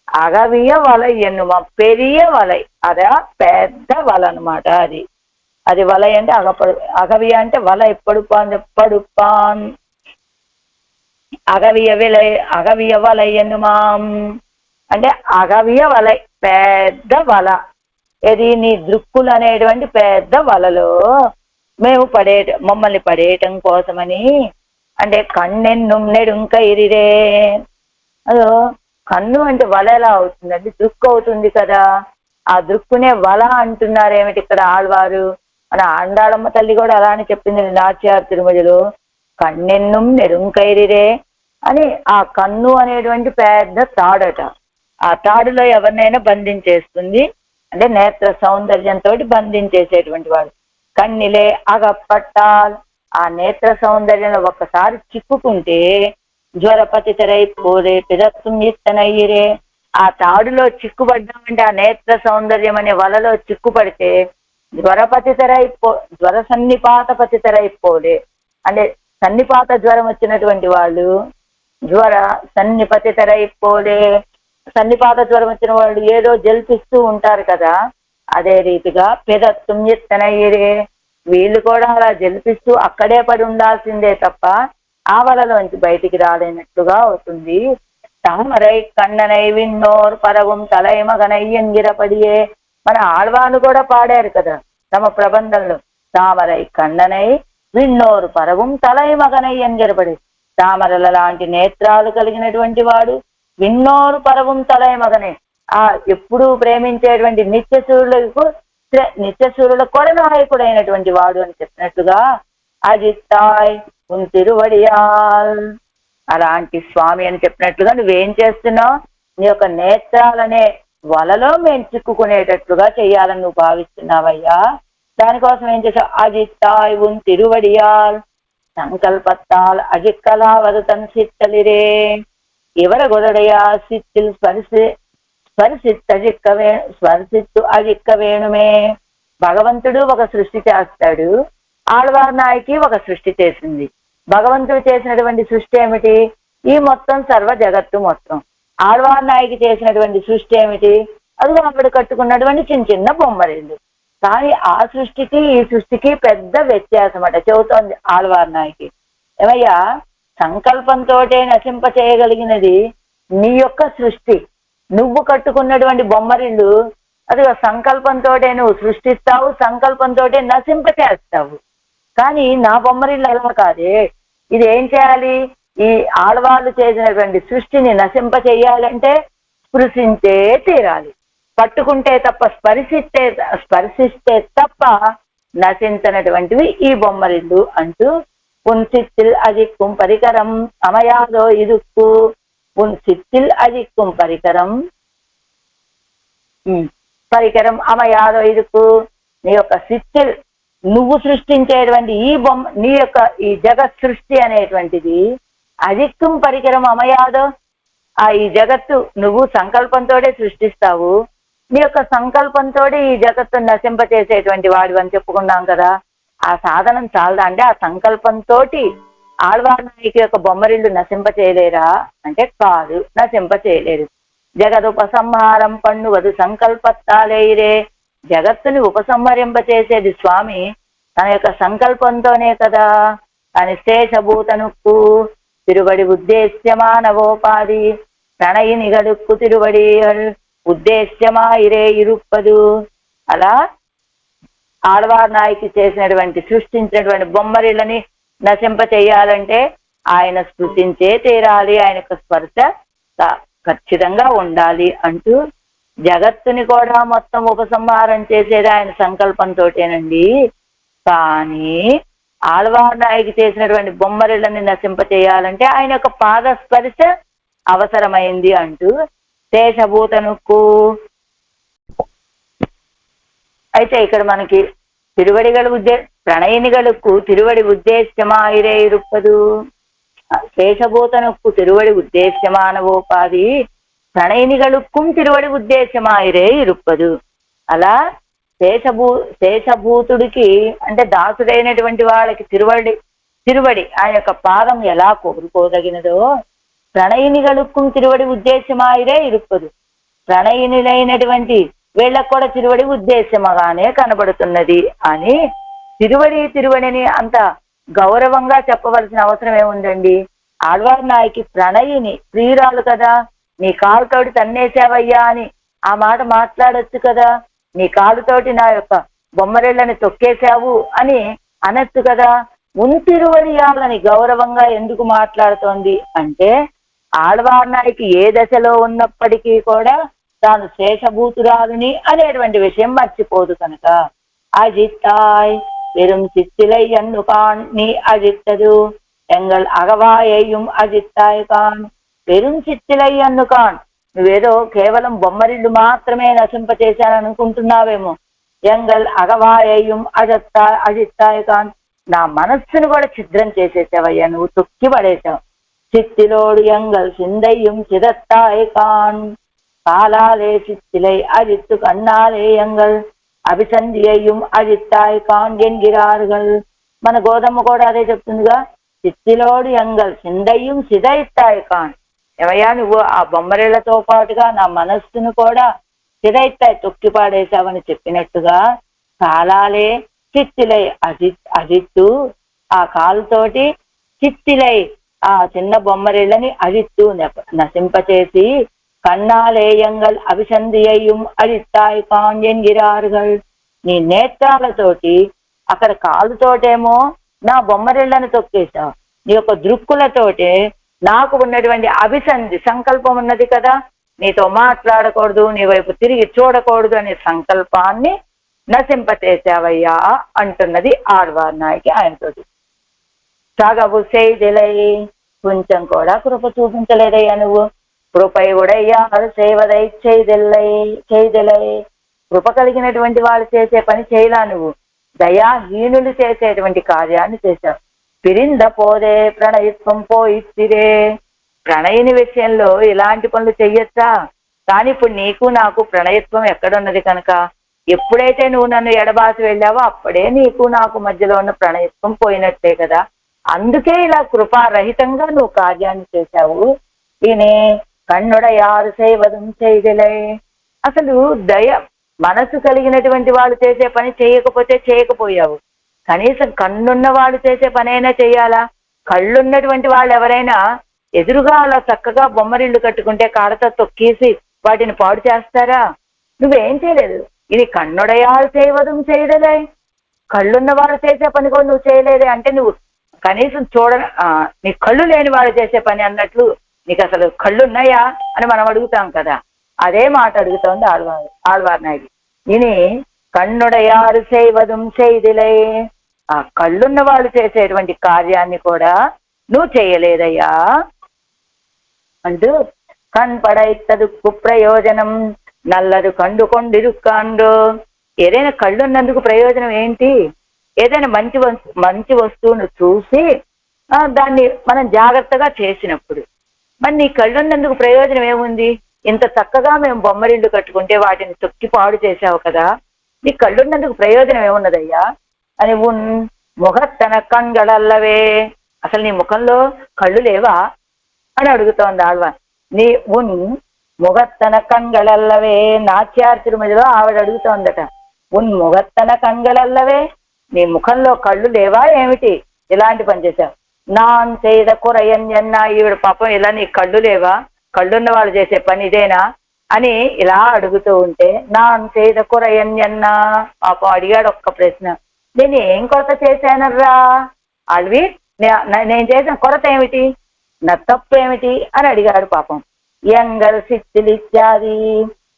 అగవియ వలై ఎన్నుమ పెరియ వలై, అదా పెద్ద వల అనమాట. అది వలై అంటే అగవియ అంటే వలై పడుపాన్ అగవియ వలై ఎన్నుమాం అంటే అగవియ వలై పెద్ద వల. ఇది నీ దృక్కులు అనేటువంటి పెద్ద వలలో మేము మమ్మల్ని పడేయటం కోసమని. అంటే కన్నెన్ను నెడుంకైరిరే, అదో కన్ను అంటే వల ఎలా అవుతుందండి? దృక్కు అవుతుంది కదా, ఆ దృక్కునే వల అంటున్నారేమిటి ఇక్కడ ఆళ్వారు? మన ఆండాళమ్మ తల్లి కూడా అలానే చెప్పింది నాట్యార్ తిరుమలలో. కన్నెన్ను నెడుంకైరిరే అని. ఆ కన్ను అనేటువంటి పెద్ద తాడట, ఆ తాడులో ఎవరినైనా బంధించేస్తుంది. అంటే నేత్ర సౌందర్యంతో బంధించేసేటువంటి వాడు. కన్నిలే అగపట్టాల్, ఆ నేత్ర సౌందర్యంలో ఒక్కసారి చిక్కుకుంటే జ్వరపతితరై పోలే పిదత్వం ఇత్తనయ్యిరే. ఆ తాడులో చిక్కుపడ్డామంటే, ఆ నేత్ర సౌందర్యం అనే వలలో చిక్కుపడితే జ్వర సన్నిపాత పతితరై పోలే అంటే సన్నిపాత జ్వరం వచ్చినటువంటి వాళ్ళు, జ్వర సన్నిపతితరై పోలే, సన్నిపాత జ్వరం వచ్చిన వాళ్ళు ఏదో జల్పిస్తూ ఉంటారు కదా, అదే రీతిగా పెదత్వం ఎత్తనయ్యరే, వీళ్ళు కూడా అలా జల్పిస్తూ అక్కడే పడి ఉండాల్సిందే తప్ప ఆ వలలోంచి బయటికి రాలేనట్లుగా అవుతుంది. తామరై కన్ననై విన్నోర్ పరవం తలై మగనై ఎంగిరపడియే. మన ఆళ్వాను కూడా పాడారు కదా తమ ప్రబంధంలో. తామరై కన్ననై విన్నోరు పరవం తలై మగనై ఎంగిరపడి. తామరల లాంటి నేత్రాలు కలిగినటువంటి వాడు, విన్నోరు పరవం తలై మగనే, ఆ ఎప్పుడూ ప్రేమించేటువంటి నిత్యసూరుల కొరనాయకుడైనటువంటి వాడు అని చెప్పినట్లుగా అజిత్తాయ్ తిరువడియాల్, అలాంటి స్వామి అని చెప్పినట్లుగా నువ్వేం చేస్తున్నావు? నీ యొక్క నేత్రాలనే వలలో మేము చిక్కుకునేటట్లుగా చెయ్యాలని నువ్వు భావిస్తున్నావయ్యా. దానికోసం ఏం చేసావు? అజిత్తాయ్ తిరువడియాల్ சங்கல்பத்தால் அஜிக்கலாவது தன் சித்தலிரே இவர குதடையா சித்தில் స్పర్శిత్తు అజిక్క వేణుమే. భగవంతుడు ఒక సృష్టి చేస్తాడు, ఆళ్వార్ నాయకి ఒక సృష్టి చేసింది. భగవంతుడు చేసినటువంటి సృష్టి ఏమిటి? ఈ మొత్తం సర్వ జగత్తు మొత్తం. ఆళ్వార్ నాయకి చేసినటువంటి సృష్టి ఏమిటి? అది ఆవిడ కట్టుకున్నటువంటి చిన్న చిన్న బొమ్మరిల్లు. కానీ ఆ సృష్టికి ఈ సృష్టికి పెద్ద వ్యత్యాసం అట చెబుతోంది ఆళ్వార్ నాయకి. ఏమయ్యా, సంకల్పంతోటే నశింప చేయగలిగినది నీ యొక్క సృష్టి. నువ్వు కట్టుకున్నటువంటి బొమ్మరిల్లు అది సంకల్పంతోటే నువ్వు సృష్టిస్తావు, సంకల్పంతోటే నశింప చేస్తావు. కానీ నా బొమ్మరిల్లు అలా కాదే. ఇది ఏం చేయాలి? ఈ ఆడవాళ్ళు చేసినటువంటి సృష్టిని నశింప చేయాలంటే స్పృశించే తీరాలి. పట్టుకుంటే తప్ప, స్పర్శిస్తే తప్ప నశించినటువంటివి ఈ బొమ్మరిల్లు అంటూ పున్సిత్తిల్ అజిక్కుం పరికరం అమయాదో ఇదుక్కు. పున్సిత్తిల్ అజిక్కుం పరికరం అమయాదో ఇదుక్కు. నీ యొక్క సిత్తిల్, నువ్వు సృష్టించేటువంటి ఈ బొమ్మ, నీ యొక్క ఈ జగత్ సృష్టి అనేటువంటిది అజిక్కుం పరికరం అమయాదో. ఈ జగత్తు నువ్వు సంకల్పంతోనే సృష్టిస్తావు. నీ యొక్క సంకల్పంతో ఈ జగత్తు నశింప చేసేటువంటి వాడు అని చెప్పుకున్నాం కదా. ఆ సాధనం చాలదా అంటే ఆ సంకల్పంతో ఆళ్వార్ నాయకి యొక్క బొమ్మరిల్లు నశింప చేయలేరా అంటే కాదు, నశింప చేయలేరు. జగదుపసంహారం పన్నువదు సంకల్పత్తాలేరే. జగత్తుని ఉపసంహరింప చేసేది స్వామి తన యొక్క సంకల్పంతోనే కదా. అని శేషభూతనుక్కు తిరువడి ఉద్దేశ్యమానవోపాధి ప్రణయినిగడుక్కు తిరువడి ఉద్దేశ్యమాయిరే ఇరుప్పదు. అలా ఆళ్వార్ నాయకి చేసినటువంటి సృష్టించినటువంటి బొమ్మరిళ్ళని నశింప చేయాలంటే ఆయన స్పృశించే తీరాలి, ఆయన యొక్క స్పర్శ ఖచ్చితంగా ఉండాలి అంటూ జగత్తుని కూడా మొత్తం ఉపసంహారం చేసేది ఆయన సంకల్పంతోటేనండి. కానీ ఆళ్వార్ నాయకి చేసినటువంటి బొమ్మరిళ్ళని నశింప చేయాలంటే ఆయన యొక్క పాద స్పర్శ అవసరమైంది అంటూ శేషభూతనుక్కు. అయితే ఇక్కడ మనకి తిరువడిగల ప్రణయినిగలుక్కు తిరువడి ఉద్దేశ్యమాయిరే ఇరుప్పదు. శేషభూతనుక్కు తిరువడి ఉద్దేశ్యమానవోపాధి ప్రణయినిగలుక్కుం తిరువడి ఉద్దేశ్యమాయిరే ఇరుప్పదు. అలా శేషభూతుడికి అంటే దాసుడైనటువంటి వాళ్ళకి తిరువడి ఆయన యొక్క పాదం ఎలా కోరుకోదగినదో ప్రణయినిగలుక్కుం తిరువడి ఉద్దేశ్యమాయిరే ఇరుప్పదు. ప్రణయినిలైనటువంటి వీళ్ళకు కూడా తిరువడి ఉద్దేశ్యమగానే కనబడుతున్నది అని తిరువడిని అంత గౌరవంగా చెప్పవలసిన అవసరం ఏముందండి? ఆళ్వార్ నాయకి ప్రణయిని, ప్రియురాలు కదా. నీ కాలుతోటి తన్నేసావయ్యా అని ఆ మాట మాట్లాడొచ్చు కదా. నీ కాలుతోటి నా యొక్క బొమ్మరిళ్ళని తొక్కేశావు అని అనొచ్చు కదా. తిరువడియాలని గౌరవంగా ఎందుకు మాట్లాడుతోంది అంటే ఆళ్వార్ నాయకి ఏ దశలో ఉన్నప్పటికీ కూడా తాను శేషభూతురాలుని అనేటువంటి విషయం మర్చిపోదు కనుక. అజిత్తాయ్ వెறுం சித்திலை எண்ணுகான் நீ அஜித்தது எங்கள் அகவாயையும் அజిత్తాయ్ కాన్. వెறுం చిత్తిలై ఎన్నుకాన్, నువ్వేదో కేవలం బొమ్మరిల్లు మాత్రమే నశింపచేశాననుకుంటున్నావేమో. ఎంగల్ అగవాయయం అజిత్తాయ్ కాన్, నా మనస్సును కూడా ఛిద్రం చేసేసావయ్యా, నువ్వు తొక్కి పడేశావు. చిత్తిలోడు ఎంగల్ సిందయ్యం చిదత్తాయ్ కాన్. కాలాలే చిత్తిలై అజిత్తు కన్నాలే ఎంగల్ అభిసంధియ్యం అజిత్తాయ్ కాన్ ఎన్గిరారుగల్. మన గోదమ్మ కూడా అదే చెప్తుందిగా, చిత్తిలోడు ఎంగల్ సిందయ్యం సిదైత్తాయ్ కాన్. ఏమయ్యా, నువ్వు ఆ బొమ్మరిళ్లతో పాటుగా నా మనస్సును కూడా సిదైత్తాయ్ తొక్కి పాడేశావని చెప్పినట్టుగా కాలాలే చిత్తిలై అజిత్తు ఆ కాలుతోటి చిత్తిలై ఆ చిన్న బొమ్మరిళ్ళని అజిత్తు నశింపచేసి కన్నాలేయంగల్ అభిసంధియ్యం అజిత్తాయ్ కాన్ ఎన్గిరారుగల్. నీ నేత్రాలతోటి అక్కడ కాలుతోటేమో నా బొమ్మరిళ్ళని తొక్కేశావు, నీ యొక్క దృక్కులతోటే నాకు ఉన్నటువంటి అభిసంధి సంకల్పం ఉన్నది కదా, నీతో మాట్లాడకూడదు, నీ వైపు తిరిగి చూడకూడదు అనే సంకల్పాన్ని నశింపచేసావయ్యా అంటున్నది ఆళ్వార్ నాయకి ఆయనతోటి. సగవు సేదిలై, కొంచెం కూడా కృప చూపించలేదయ్యా నువ్వు. కృపై ఉడయ్యారు సేవదై చేయిదెలై, కృప కలిగినటువంటి వాళ్ళు చేసే పని చేయలా, నువ్వు దయాహీనులు చేసేటువంటి కార్యాన్ని చేశావు. పిరింద పోదే ప్రణయిత్వం పోయిత్తిరే. ప్రణయిని విషయంలో ఇలాంటి పనులు చెయ్యొచ్చా? కానీ ఇప్పుడు నీకు నాకు ప్రణయత్వం ఎక్కడున్నది కనుక ఎప్పుడైతే నువ్వు నన్ను ఎడబాసి వెళ్ళావో అప్పుడే నీకు నాకు మధ్యలో ఉన్న ప్రణయత్వం పోయినట్టే కదా. అందుకే ఇలా కృపారహితంగా నువ్వు కార్యాన్ని చేశావు. ఈయనే కన్నుడయారు సేవదం చేయలే. అసలు దయ మనసు కలిగినటువంటి వాళ్ళు చేసే పని చేయకపోతే చేయకపోయావు. కనీసం కన్నున్న వాళ్ళు చేసే పనైనా చేయాలా? కళ్ళున్నటువంటి వాళ్ళు ఎవరైనా ఎదురుగా అలా చక్కగా బొమ్మరిళ్ళు కట్టుకుంటే కాడతో తొక్కేసి వాటిని పాడు చేస్తారా? నువ్వేం చేయలేదు. ఇది కన్నుడయాలు చేయవదం చేయడలే. కళ్ళున్న వాళ్ళు చేసే పని కూడా నువ్వు చేయలేదే అంటే నువ్వు కనీసం నీ కళ్ళు లేని వాళ్ళు చేసే పని అన్నట్లు నీకు అసలు కళ్ళున్నాయా అని మనం అడుగుతాం కదా. అదే మాట అడుగుతోంది ఆళ్వార్నాయుడు. ఇని కన్నుడయారు చేయవదం చేయదిలే. ఆ కళ్ళున్న వాళ్ళు చేసేటువంటి కార్యాన్ని కూడా నువ్వు చేయలేదయ్యా అంటూ కన్పడైత్తదుకు ప్రయోజనం నల్లదు కండుకొండిరుక్కాండు. ఏదైనా కళ్ళున్నందుకు ప్రయోజనం ఏంటి? ఏదైనా మంచి వస్తువును చూసి దాన్ని మనం జాగ్రత్తగా చేసినప్పుడు మరి నీ కళ్ళున్నందుకు ప్రయోజనం ఏముంది? ఇంత చక్కగా మేము బొమ్మరిళ్ళు కట్టుకుంటే వాటిని తొక్కి పాడు చేసావు కదా, నీ కళ్ళున్నందుకు ప్రయోజనం ఏమున్నదయ్యా అని. ముఖత్తన కண்களல்லவே. అసలు నీ ముఖంలో కళ్ళు లేవా అని అడుగుతోంది ఆళ్వార్. నీ ముఖత్తన కண்களல்லவே. నాట్యార్ తిరుమలలో ఆవిడ అడుగుతోందట. ముఖత్తన కண்களல்லவே, నీ ముఖంలో కళ్ళు లేవా ఏమిటి ఇలాంటి పని చేశావు? నాన్ చేయద కురయన్యన్నా. ఈవిడ పాపం ఇలా నీ కళ్ళు లేవా, కళ్ళున్న వాళ్ళు చేసే పని ఇదేనా అని ఇలా అడుగుతూ ఉంటే నాన్ చేయద కురయన్యన్నా పాపం అడిగాడు ఒక్క ప్రశ్న. నేను ఏం కొరత చేశానర్రా అల్వి, నేను చేసిన కొరత ఏమిటి, నా తప్పు ఏమిటి అని అడిగాడు పాపం. ఎంగల్ సిత్తిలిత్యాది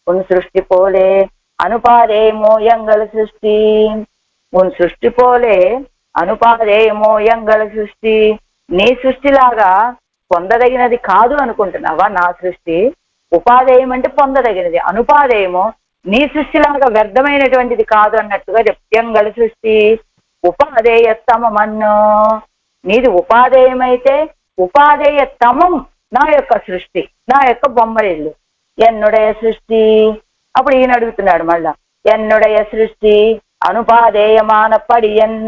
ఉన్ సృష్టి పోలే అనుపాదేమో ఎంగల్ సృష్టి. ఉన్ సృష్టి పోలే అనుపాదేమో ఎంగల్ సృష్టి. నీ సృష్టిలాగా పొందదగినది కాదు అనుకుంటున్నావా నా సృష్టి? ఉపాధేయం అంటే పొందదగినది, అనుపాదేయము నీ సృష్టిలాగా వ్యర్థమైనటువంటిది కాదు అన్నట్టుగా ఎంగల్ సృష్టి. ఉపాధేయ తమమన్ను. నీది ఉపాధేయమైతే ఉపాధేయ తమం నా యొక్క సృష్టి, నా యొక్క బొమ్మరిల్లు. ఎన్నుడయ సృష్టి. అప్పుడు ఈయన అడుగుతున్నాడు మళ్ళా, ఎన్నుడయ సృష్టి అనుపాదేయమాన పడియన్.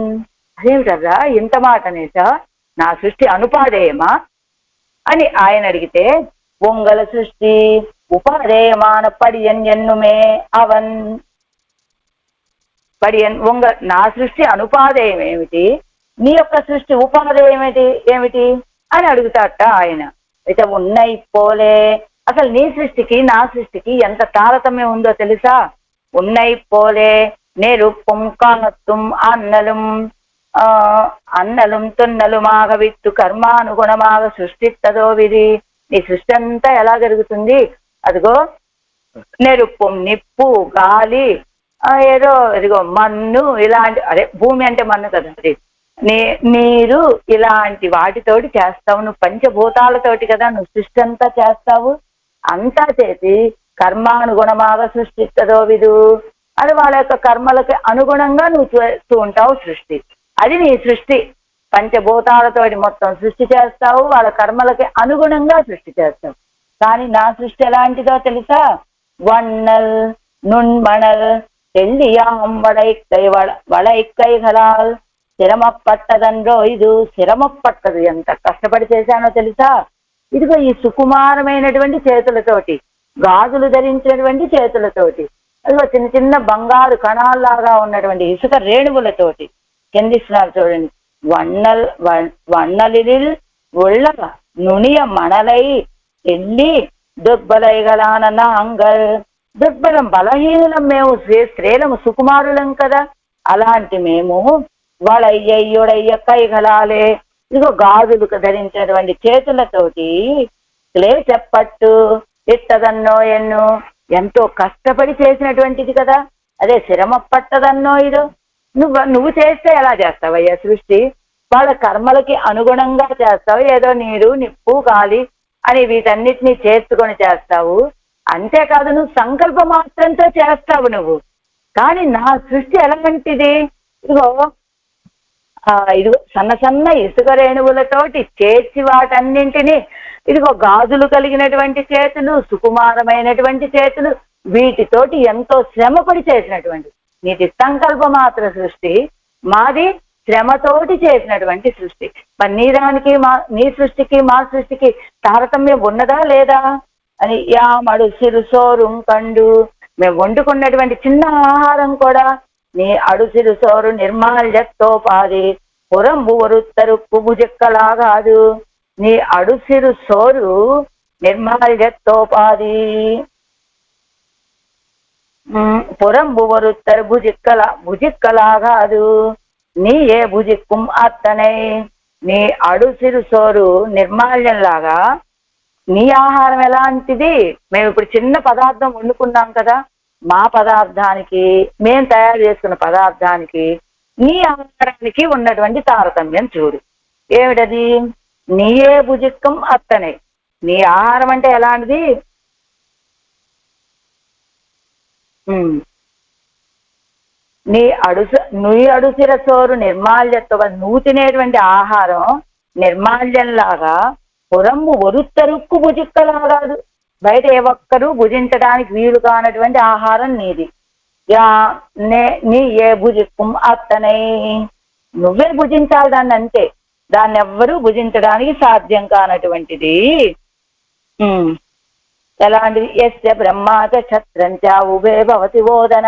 అదేమిటర్రా ఇంత మాట అనేసా, నా సృష్టి అనుపాదేయమా అని ఆయన అడిగితే, ఉంగల సృష్టి ఉపాదేయమాన పడియన్ ఎన్నుమే అవన్. పడియన్ నా సృష్టి అనుపాదేయం ఏమిటి, నీ యొక్క సృష్టి ఉపాదేయం ఏమిటి అని అడుగుతాట ఆయన. అయితే ఉన్నయి పోలే. అసలు నీ సృష్టికి నా సృష్టికి ఎంత తారతమ్యం ఉందో తెలుసా? ఉన్నయి పోలే నెరుப்பும் காணத்தும் అన్నலும் తున్నలుమాగ విత్తు కర్మానుగుణమాగ సృష్టిస్తదో విధి. నీ సృష్టి అంతా ఎలా జరుగుతుంది? అదిగో నెరుప్పుం నిప్పు, గాలి, ఏదో ఇదిగో మన్ను, ఇలాంటి అదే భూమి అంటే మన్ను కదండి, నీరు, ఇలాంటి వాటితోటి చేస్తావు. నువ్వు పంచభూతాలతోటి కదా నువ్వు సృష్టి అంతా చేస్తావు. అంతా చేసి కర్మానుగుణమాగా సృష్టిస్తదో విధు. అది వాళ్ళ యొక్క కర్మలకి అనుగుణంగా నువ్వు చేస్తూ ఉంటావు సృష్టి. అది నీ సృష్టి. పంచభూతాలతోటి మొత్తం సృష్టి చేస్తావు, వాళ్ళ కర్మలకి అనుగుణంగా సృష్టి చేస్తావు. కానీ నా సృష్టి ఎలాంటిదో తెలుసా? వన్నల్ నున్మణల్ తెల్లియాం వడైక్కైగలాల్ స్థిరమప్పట్టదండ్రో. ఇది స్థిరమప్పట్టదు. ఎంత కష్టపడి చేశానో తెలుసా? ఇదిగో ఈ సుకుమారమైనటువంటి చేతులతోటి, గాజులు ధరించినటువంటి చేతులతోటి, అదిగో చిన్న చిన్న బంగారు కణాల్లాగా ఉన్నటువంటి ఇసుక రేణువులతోటి కిందిస్తున్నారు చూడండి. వన్నలిల్ ఉళ్ళ నునియ మణలై ఎల్లి దుర్బలైగలాన నాంగల్. దుర్బలం బలహీనం మేము, స్త్రీలము సుకుమారులం కదా. అలాంటి మేము వాళ్ళయ్యయ్యుడయ్య కైగలాలే. ఇదిగో గాజులు ధరించినటువంటి చేతులతోటి చెప్పట్టు ఇట్టదన్నో ఎన్ను. ఎంతో కష్టపడి చేసినటువంటిది కదా, అదే శ్రమ పట్టదన్నో ఇదో. నువ్వు చేస్తే ఎలా చేస్తావయ్యా సృష్టి? వాళ్ళ కర్మలకి అనుగుణంగా చేస్తావు. ఏదో నీరు, నిప్పు, గాలి అని వీటన్నిటినీ చేర్చుకొని చేస్తావు. అంతేకాదు నువ్వు సంకల్ప మాత్రంతో చేస్తావు నువ్వు. కానీ నా సృష్టి ఎలాంటిది? ఇదిగో సన్న సన్న ఇసుక రేణువులతోటి చేర్చి వాటన్నింటినీ ఇదిగో గాజులు కలిగినటువంటి చేతులు, సుకుమారమైనటువంటి చేతులు, వీటితోటి ఎంతో శ్రమపడి చేసినటువంటి నీది సంకల్ప మాత్ర సృష్టి, మాది శ్రమతోటి చేసినటువంటి సృష్టి. మరి నీ సృష్టికి మా సృష్టికి తారతమ్యం ఉన్నదా లేదా అని యామడు సిరుసోరు కండు, మేము వండుకున్నటువంటి చిన్న ఆహారం కూడా నీ అడుసిరు సోరు నిర్మాల్యత్తోపాది పురంబు వరుత్తరు పుభుజెక్కలాగాదు. నీ అడుసిరు సోరు నిర్మాల్యత్తోపాది పురంబు వరుత్తరు భుజిక్కలాగాదు. నీ ఏ భుజిక్కుం అత్తనై, నీ అడుసిరు సోరు నిర్మాల్యంలాగా నీ ఆహారం ఎలాంటిది? మేము ఇప్పుడు చిన్న పదార్థం వండుకున్నాం కదా, మా పదార్థానికి, మేము తయారు చేసుకున్న పదార్థానికి నీ ఆహారానికి ఉన్నటువంటి తారతమ్యం చూడు. ఏమిటది? నీయే భుజిక్కం అత్తనే. నీ ఆహారం అంటే ఎలాంటిది? నీ అడుసిర సోరు నిర్మాల్యత్వ, నువ్వు తినేటువంటి ఆహారం నిర్మాల్యంలాగా పురమ్ము ఒరుత్తరుక్కు భుజిక్కలాగాదు. బయట ఏ ఒక్కరూ భుజించడానికి వీలు కానటువంటి ఆహారం నీది. నీ ఏ భుజిక్కుం అత్తనై, నువ్వే భుజించాలి దాన్ని, అంతే. దాన్ని ఎవ్వరూ భుజించడానికి సాధ్యం కానటువంటిది. ఎలాంటిది? యస్య బ్రహ్మాచ ఛత్రంచ ఉభే భవతి బోధన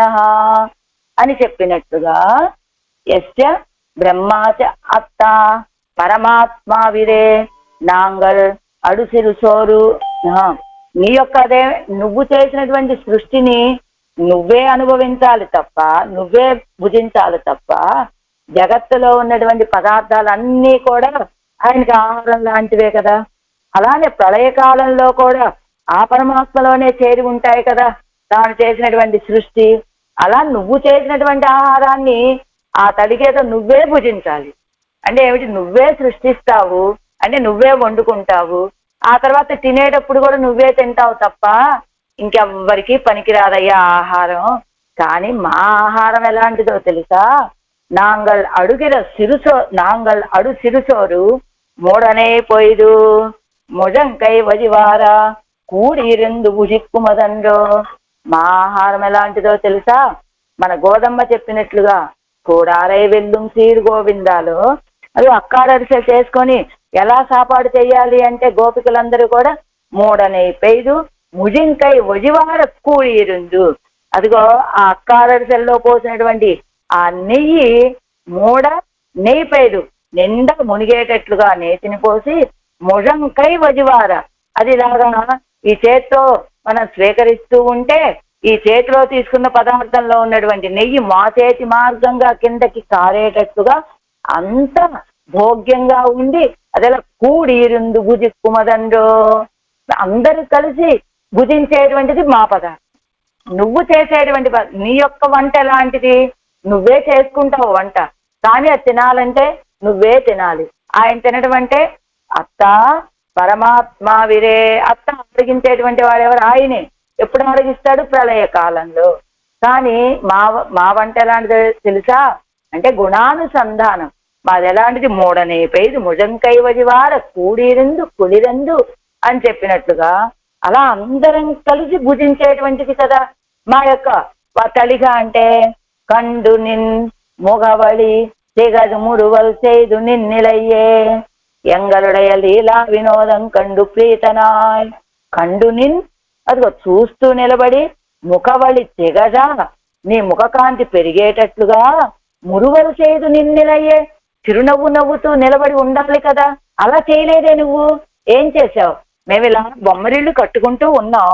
అని చెప్పినట్టుగా, యస్య బ్రహ్మాచ అత్త పరమాత్మా విరే నాంగల్ అడుసిరు సోరు. నీ యొక్క అదే నువ్వు చేసినటువంటి సృష్టిని నువ్వే అనుభవించాలి తప్ప, నువ్వే భుజించాలి తప్ప, జగత్తులో ఉన్నటువంటి పదార్థాలన్నీ కూడా ఆయనకి ఆహారం లాంటివే కదా. అలానే ప్రళయకాలంలో కూడా ఆ పరమాత్మలోనే చేరి ఉంటాయి కదా తాను చేసినటువంటి సృష్టి. అలా నువ్వు చేసినటువంటి ఆహారాన్ని ఆ తడిగేత నువ్వే భుజించాలి. అంటే ఏమిటి? నువ్వే సృష్టిస్తావు, అంటే నువ్వే వండుకుంటావు, ఆ తర్వాత తినేటప్పుడు కూడా నువ్వే తింటావు తప్ప ఇంకెవ్వరికి పనికిరాదయ్యా ఆహారం. కానీ మా ఆహారం ఎలాంటిదో తెలుసా? నాంగల్ అడు సిరుసోరు మూడనే పొయ్యిదు ముజంకై వజివార కూడి రెండు భుజిక్కుమదండో. మా ఆహారం ఎలాంటిదో తెలుసా? మన గోదమ్మ చెప్పినట్లుగా కూడారై వెల్లుం సీరు గోవిందాలు అది అక్కాడరిసె చేసుకొని ఎలా సాపాడు చెయ్యాలి అంటే గోపికలందరూ కూడా మూడనే పెయిదు ముజింకై వజివార కూడిరుందు. అదిగో ఆ అక్కాడరిసెల్లో పోసినటువంటి ఆ నెయ్యి మూడ నెయ్యి పెయిదు నిండా మునిగేటట్లుగా నేతిని పోసి ముజంకై వజివార, అది ఇలాగా ఈ చేతితో మనం స్వీకరిస్తూ ఉంటే ఈ చేతిలో తీసుకున్న పదార్థంలో ఉన్నటువంటి నెయ్యి మా చేతి మార్గంగా కిందకి కారేటట్టుగా అంత భోగ్యంగా ఉండి అదెలా కూడిరుందు భుజిక్కుమదండో. అందరూ కలిసి భుజించేటువంటిది మా పదార్థం. నువ్వు చేసేటువంటి నీ యొక్క వంట ఎలాంటిది? నువ్వే చేసుకుంటావు వంట, కానీ అది తినాలంటే నువ్వే తినాలి. ఆయన తినడం అంటే అత్త పరమాత్మ విరే. అత్త అడిగించేటువంటి వాడు ఎవరు? ఆయనే. ఎప్పుడు అడిగిస్తాడు? ప్రళయ కాలంలో. కానీ మా వంట ఎలాంటిదో తెలుసా అంటే గుణానుసంధానం. మాది ఎలాంటిది? మూడనే పెయిదు ముజంకై వజివార కూడిరందు కులిరందు అని చెప్పినట్లుగా అలా అందరం కలిసి భుజించేటువంటిది కదా మా యొక్క తలిగా. అంటే కండు నిన్ ముగవళి తెగదు మురువల్ చేదు నిన్నిలయ్యే ఎంగలుడయ లీలా వినోదం కండు ప్రీతనాయ్. కండు నిన్, అదిగో చూస్తూ నిలబడి, ముఖవళి తెగజా నీ ముఖకాంతి పెరిగేటట్లుగా, మురువలు చేదు నిన్నిలయ్యే చిరునవ్వు నవ్వుతూ నిలబడి ఉండాలి కదా. అలా చేయలేదే నువ్వు. ఏం చేసావు? మేము ఇలా బొమ్మరిళ్ళు కట్టుకుంటూ ఉన్నాం,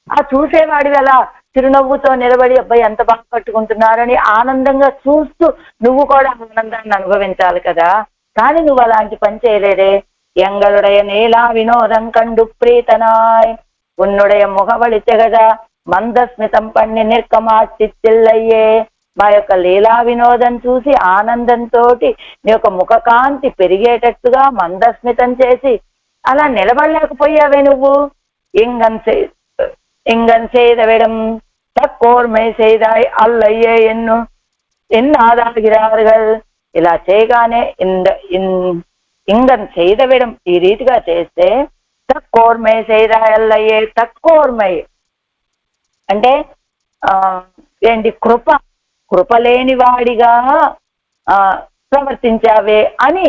ఆ చూసేవాడివి అలా చిరునవ్వుతో నిలబడి అబ్బాయి ఎంత బాగా కట్టుకుంటున్నారని ఆనందంగా చూస్తూ నువ్వు కూడా ఆనందాన్ని అనుభవించాలి కదా. కానీ నువ్వు అలాంటి పని చేయలేదే. ఎంగలుడయ నీలా వినోదం కండు ప్రీతనాయ్ ఉన్నుడయ ముఖవళి తెగదా మందస్మితం పన్ని నిర్కమాచిల్లయ్యే. మా యొక్క లీలా వినోదం చూసి ఆనందంతో నీ యొక్క ముఖకాంతి పెరిగేటట్టుగా మందస్మితం చేసి అలా నిలబడలేకపోయావే నువ్వు. ఇంగన్ செய்தவிடம் தக்கோர்மை செய்தாய் அல்லையே ఎన్నాదాగిరారుగల్. ఇలా చేయగానే ఇంగన్ செய்தவிடம் ఈ రీతిగా చేస్తే తక్కువమై సైరాయల్లయ్యే తక్కువమై అంటే ఏంటి కృప లేని వాడిగా ప్రవర్తించావే అని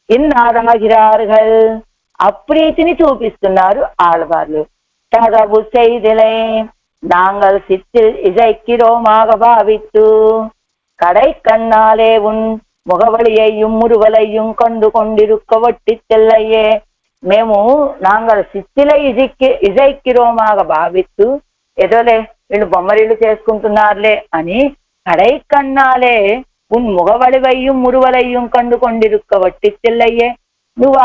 ఇన్నారాగిరారుగల్ అప్రీతిని చూపిస్తున్నారు ఆళ్వార్లు. తగవు செய்திலை நாங்கள் சிற்றில் இசைக்கிறோமாக பாவித்து கடை கண்ணாலே உன் ముఖవళియయ్యం మురువలయ్యం కండు కొండిరుక్క వట్టి తెల్లయ్యే మేము నాంగల్ సిత్తిల ఇజైక్కిరోమాగా భావిస్తూ ఏదోలే వీళ్ళు బొమ్మరిళ్ళు చేసుకుంటున్నారులే అని కడై కన్నాలే ఉన్ ముఖవళివయ్యం మురువలయ్యం కండు కొండిరుక్క వట్టి తెల్లయ్యే నువ్వు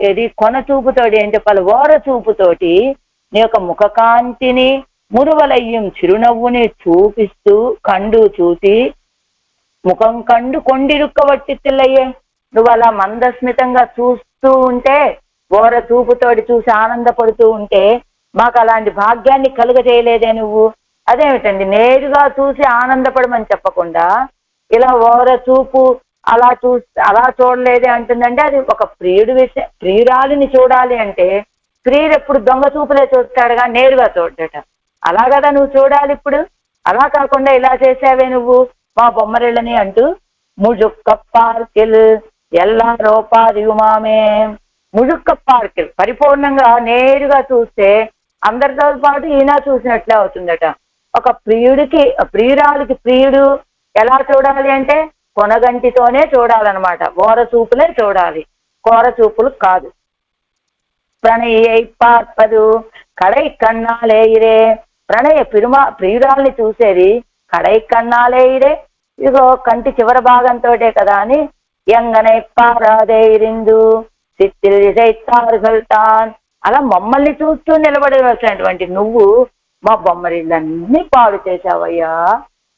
ఇది కొన చూపుతోటి ఏం చెప్పాలి, ఓర చూపుతోటి నీ యొక్క ముఖకాంతిని మురువలయ్యం చిరునవ్వుని చూపిస్తూ కండు చూసి ముఖం కండు కొండిరుక్క వట్టి తెల్లయ్యే నువ్వు అలా మందస్మితంగా చూస్తూ ఉంటే, ఓర చూపుతోటి చూసి ఆనందపడుతూ ఉంటే మాకు అలాంటి భాగ్యాన్ని కలుగజేయలేదే నువ్వు. అదేమిటండి నేరుగా చూసి ఆనందపడమని చెప్పకుండా ఇలా ఓర చూపు అలా చూడలేదే అంటుందంటే అది ఒక ప్రియురాలిని చూడాలి అంటే ప్రియుడు ఎప్పుడు దొంగ చూపులే చూస్తాడుగా, నేరుగా చూడట. అలా కదా నువ్వు చూడాలి. ఇప్పుడు అలా కాకుండా ఇలా చేసావే నువ్వు మా బొమ్మరిళ్ళని అంటూ ముజుక్క పార్కిల్ ఎల్లా రూపాదిగుమామే. ముజుక్క పార్కిల్ పరిపూర్ణంగా నేరుగా చూస్తే అందరితో పాటు ఈయన చూసినట్లే అవుతుందట. ఒక ప్రియురాలికి ప్రియుడు ఎలా చూడాలి అంటే కొనగంటితోనే చూడాలన్నమాట. ఓర చూపులే చూడాలి, కోర చూపులు కాదు. ప్రణయ పార్పదు కడై కన్నాలేయిరే. ప్రణయ ప్రియురాల్ని చూసేది కడై కన్నాలేయిరే, ఇదిగో కంటి చివరి భాగంతో కదా అని ఎంగనై పారాదేరిందు సిత్తిల్ ఇజైతారుగల్తాన్ అలా మమ్మల్ని చూస్తూ నిలబడవలసినటువంటి నువ్వు మా బొమ్మరిళ్ళన్నీ పాడు చేశావయ్యా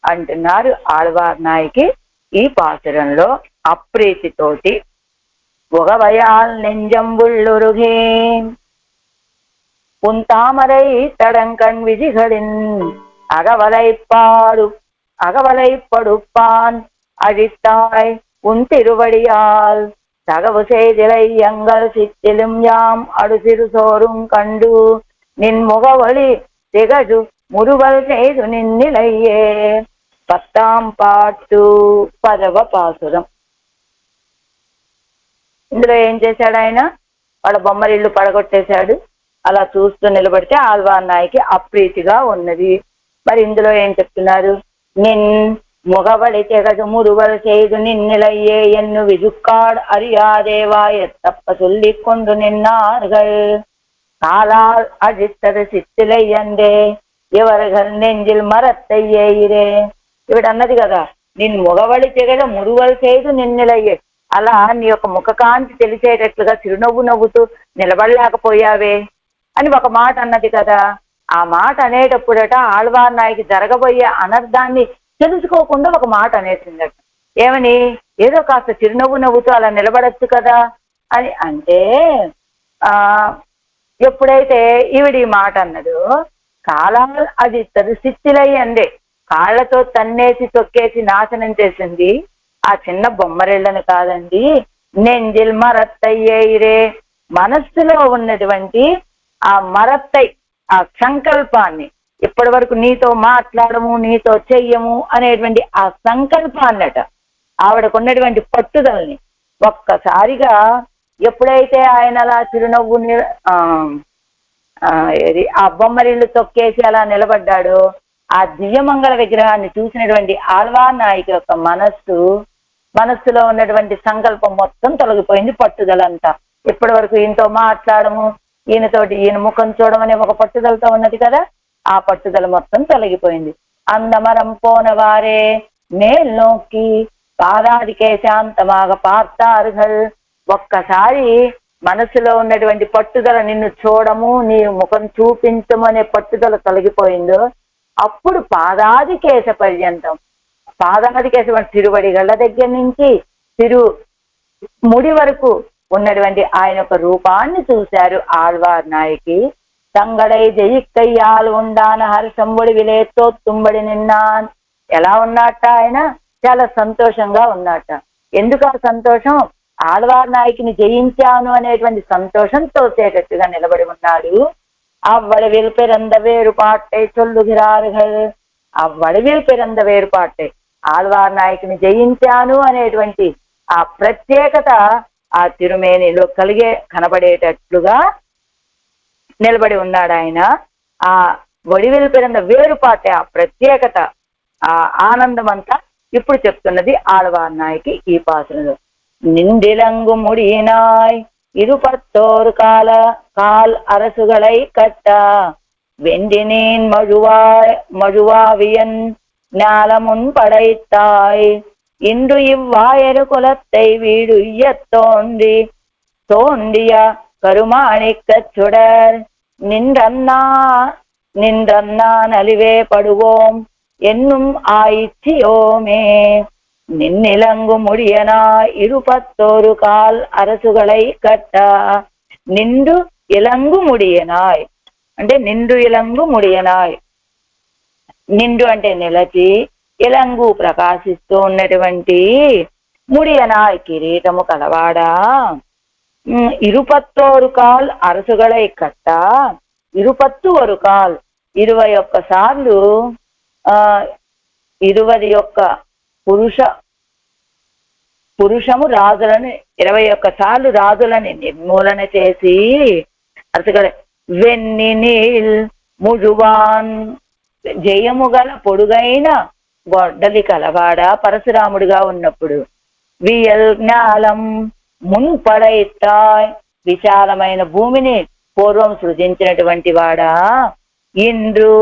అంటున్నారు ఆళ్వార్ నాయకి ఈ పాసురంలో. అప్రీతితోటి ఒగవయాల్ నెంజంబుళ్ళురుగే పుంతామరై తడంకణ్ విజిగడిన్ அகவலை படுப்பான் அழித்தாய் உன் திருவடியால் தகவு செய்திலை எங்கள் சித்திலும் யாம் அடுசிறு சோறும் கண்டு நின் முகவழி திகழு முருவல் செய்து நின்னிலையே. 10వ పాటు 10వ పాసురం. ఇందులో ఏం చేశాడు ఆయన? వాళ్ళ బొమ్మరిల్లు పడగొట్టేశాడు. అలా చూస్తూ నిలబడితే ఆళ్వార్ నాయకి అప్రీతిగా ఉన్నది. మరి ఇందులో ఏం చెప్తున్నారు? நின் முகவழி திகழு முருவல் செய்து நின்னிலையே என்னு விதுக்காடு அறியாதேவாய தப்ப சொல்லிக் கொண்டு நின்னார்கள். காலால் அழித்தது சித்திலை அன்றே இவர்கள் நெஞ்சில் మరత్తై ఏయిరే. ఇవిడ అన్నది కదా నిన్ ముఖవళి తెగడ మురువలు చేయదు నిన్నెలయ్యే. అలా నీ యొక్క ముఖకాంతి తెలిసేటట్లుగా చిరునవ్వు నవ్వుతూ నిలబడలేకపోయావే అని ఒక మాట అన్నది కదా. ఆ మాట అనేటప్పుడట ఆళ్వార్ నాయకి జరగబోయే అనర్థాన్ని తెలుసుకోకుండా ఒక మాట అనేసిందట. ఏమని? ఏదో కాస్త చిరునవ్వు నవ్వుతూ అలా నిలబడచ్చు కదా అని అంటే ఎప్పుడైతే ఈవిడి మాట అన్నదో కాలాలు అది తరుసిత్తిలై అందే కాళ్లతో తన్నేసి తొక్కేసి నాశనం చేసింది ఆ చిన్న బొమ్మరిళ్ళను కాదండి. నెంజిల్ మరత్తయ్యేయిరే మనస్సులో ఉన్నటువంటి ఆ మరత్తై ఆ సంకల్పాన్ని, ఇప్పటి వరకు నీతో మాట్లాడము నీతో చెయ్యము అనేటువంటి ఆ సంకల్పాన్నట ఆవిడకు ఉన్నటువంటి పట్టుదలని ఒక్కసారిగా ఎప్పుడైతే ఆయన అలా చిరునవ్వు ఆ బొమ్మరిల్లు తొక్కేసి అలా నిలబడ్డాడో ఆ దివ్యమంగళ విగ్రహాన్ని చూసినటువంటి ఆళ్వార్ నాయకి యొక్క మనస్సులో ఉన్నటువంటి సంకల్పం మొత్తం తొలగిపోయింది. పట్టుదలంతా ఇప్పటి వరకు ఈయనతో మాట్లాడము ఈయనతోటి ఈయన ముఖం చూడమనే ఒక పట్టుదలతో ఉన్నది కదా, ఆ పట్టుదల మొత్తం తొలగిపోయింది. అందమరం పోన వారే మేల్ నోకి పాదాదికే శాంతమాగ పార్తారుగల్. ఒక్కసారి మనసులో ఉన్నటువంటి పట్టుదల నిన్ను చూడము నీ ముఖం చూపించము అనే పట్టుదల తొలగిపోయిందో అప్పుడు పాదాదికేశ పర్యంతం పాదాదికేశ తిరువడిగళ్ళ దగ్గర నుంచి ముడి వరకు ఉన్నటువంటి ఆయన యొక్క రూపాన్ని చూశారు ఆళ్వార్ నాయకి. తంగడై జయిక్కయ్యాలు ఉండాన హర్షంబడి విలేతో తుంబడి నిన్నాన్. ఎలా ఉన్నట్ట ఆయన? చాలా సంతోషంగా ఉన్నట్ట. ఎందుకు ఆ సంతోషం? ఆళ్వార్ నాయకిని జయించాను అనేటువంటి సంతోషంతో తోసేటట్టుగా నిలబడి ఉన్నాడు. అవ్వడవిల్ పిరంద వేరుపాటై చొల్లుగిరారుగల్, అవ్వడవిల్ పిరంద వేరుపాటై, ఆళ్వార్ నాయకిని జయించాను అనేటువంటి ఆ ప్రత్యేకత ఆ తిరుమేనిలో కనబడేటట్లుగా నిలబడి ఉన్నాడు ఆయన. ఆ వడివిల్ పిరంద వేరుపాటే ఆ ప్రత్యేకత, ఆ ఆనందం అంతా ఇప్పుడు చెప్తున్నది ఆళ్వార్ నాయకి ఈ పాసనలో. నిండిలంగు ముడినాయ్ இருபத்தோரு கால் அரசுகளை கட்ட வெண்டினேன் மழுவாவியன் ஞாலமுன் படைத்தாய், இன்று இவ்வாயரு குலத்தை வீடுய்ய தோண்டிய கருமாணிக்கச் சுடர் நின்றன்னா நலிவே படுவோம் என்னும் ஆயிச்சியோமே. நின்னிலங்கு முடியனாய் இருபத்தோரு கால் அரசுகளை కట్ట, నిండు ఇలంగు ముడియనాయ్ అంటే నిండు ఇలంగు ముడియనాయ్. నిండు అంటే నిలచి, ఇలంగు ప్రకాశిస్తూ ఉన్నటువంటి, ముడియనాయ్ కిరీటము కలవాడా. ఇరుపత్తోరు కాల్ అరసుగలై కట్ట, ఇరుపత్తు కాల్ 21 సార్లు 21 పురుషము రాజులను 21 సార్లు రాజులని నిర్మూలన చేసి, అరసుగల వెన్ని నీల్ ముజువాన్ జయము గల పొడుగైన గొడ్డలి కలవాడ పరశురాముడిగా ఉన్నప్పుడు. వియల్ జ్ఞాలం మున్పడైతాయ్ విశాలమైన భూమిని పూర్వం సృజించినటువంటి వాడా. ఇంద్రు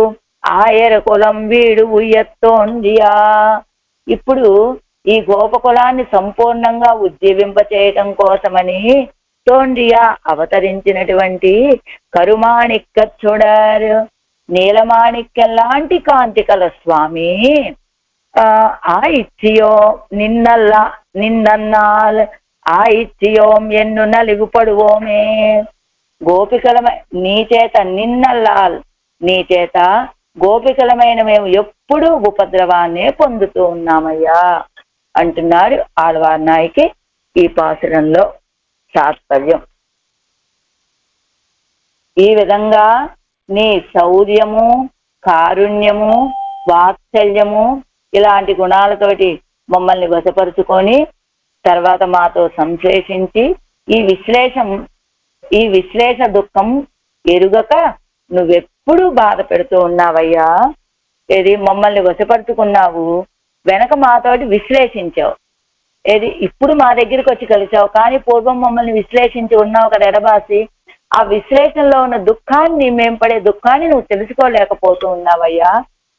ఆయర కులం వీడు ఉయ్యత్తోందియా, ఇప్పుడు ఈ గోపకులాన్ని సంపూర్ణంగా ఉజ్జీవింప చేయటం కోసమని తోండియా అవతరించినటువంటి కరుమాణిక్క చూడర్ నీలమాణిక్యం లాంటి కాంతి కల స్వామి. ఆ ఇచ్చియో నిన్నన్నాల్ ఆ ఇచ్చియోం ఎన్ను నలిగుపడువోమే. గోపికలమై నీ చేత నిన్నల్లాల్, నీ చేత గోపికలమైన మేము ఎప్పుడూ ఉపద్రవాన్నే పొందుతూ ఉన్నామయ్యా అంటున్నాడు ఆళ్వార్ నాయకి ఈ పాసురంలో తాత్పర్యం. ఈ విధంగా నీ శౌర్యము, కారుణ్యము, వాత్సల్యము ఇలాంటి గుణాలతోటి మమ్మల్ని వశపరుచుకొని తర్వాత మాతో సంశ్లేషించి ఈ విశ్లేష దుఃఖం ఎరుగక నువ్వెప్పుడు బాధ పెడుతూ ఉన్నావయ్యా. ఏది మమ్మల్ని వశపరుచుకున్నావు, వెనక మాతోటి విశ్లేషించావు, ఏది ఇప్పుడు మా దగ్గరికి వచ్చి కలిసావు, కానీ పూర్వం మమ్మల్ని విశ్లేషించి ఉన్నావు కదా ఎడబాసి. ఆ విశ్లేషణలో ఉన్న దుఃఖాన్ని, మేము పడే దుఃఖాన్ని నువ్వు తెలుసుకోలేకపోతూ ఉన్నావయ్యా.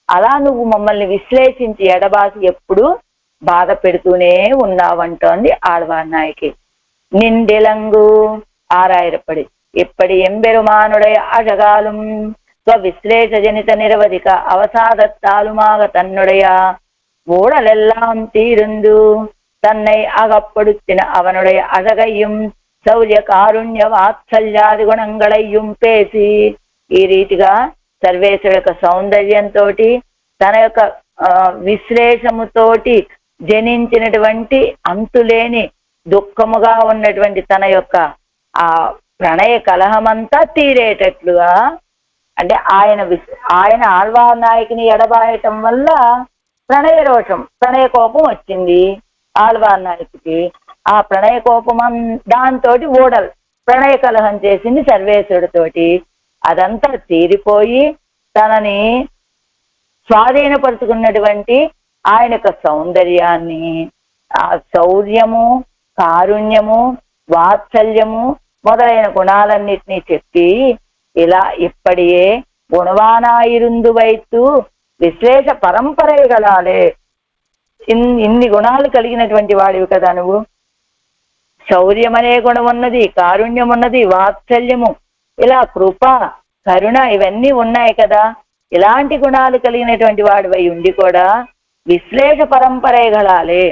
అలా నువ్వు మమ్మల్ని విశ్లేషించి ఎడబాసి ఎప్పుడు బాధ పెడుతూనే ఉన్నావంటోంది ఆళ్వార్ నాయకి. నిండిలంగు ஆராயிரப்படி இப்படி எம்பெருமானுடைய அழகாலும் விஸ்லேஷ ஜனித நிரவதிக அவசாதத்தாலுமாக தன்னுடைய ஊழலெல்லாம் தீர்ந்து தன்னை அகப்படுத்தின அவனுடைய அழகையும் శౌర్య కారుణ్య వాత్సల్యాది గుణంగళయ్యం పేసి ఈ రీతిగా సర్వేశ్వరు యొక్క సౌందర్యంతో తన యొక్క విశ్లేషముతోటి జనించినటువంటి అంతులేని దుఃఖముగా ఉన్నటువంటి తన యొక్క ఆ ప్రణయ కలహమంతా తీరేటట్లుగా, అంటే ఆయన ఆళ్వార్ నాయకిని ఎడబాయటం వల్ల ప్రణయ రోషం, ప్రణయ కోపం వచ్చింది ఆళ్వార్ నాయకికి. ఆ ప్రణయ కోపం దాంతో ఓడల్ ప్రణయ కలహం చేసింది సర్వేశ్వరుడితోటి. అదంతా తీరిపోయి తనని స్వాధీనపరుచుకున్నటువంటి ఆయన యొక్క సౌందర్యాన్ని, ఆ శౌర్యము, కారుణ్యము, వాత్సల్యము మొదలైన గుణాలన్నిటినీ చెప్పి ఇలా ఇప్పటియే గుణవానాయిరుందు వైతు విశ్లేష పరంపరగలాలే. ఇన్ని గుణాలు కలిగినటువంటి వాడివి కదా నువ్వు. శౌర్యం అనే గుణం ఉన్నది, కారుణ్యం ఉన్నది, వాత్సల్యము, ఇలా కృప, కరుణ ఇవన్నీ ఉన్నాయి కదా. ఇలాంటి గుణాలు కలిగినటువంటి వాడివై ఉండి కూడా విశ్లేష పరంపరగలాలే,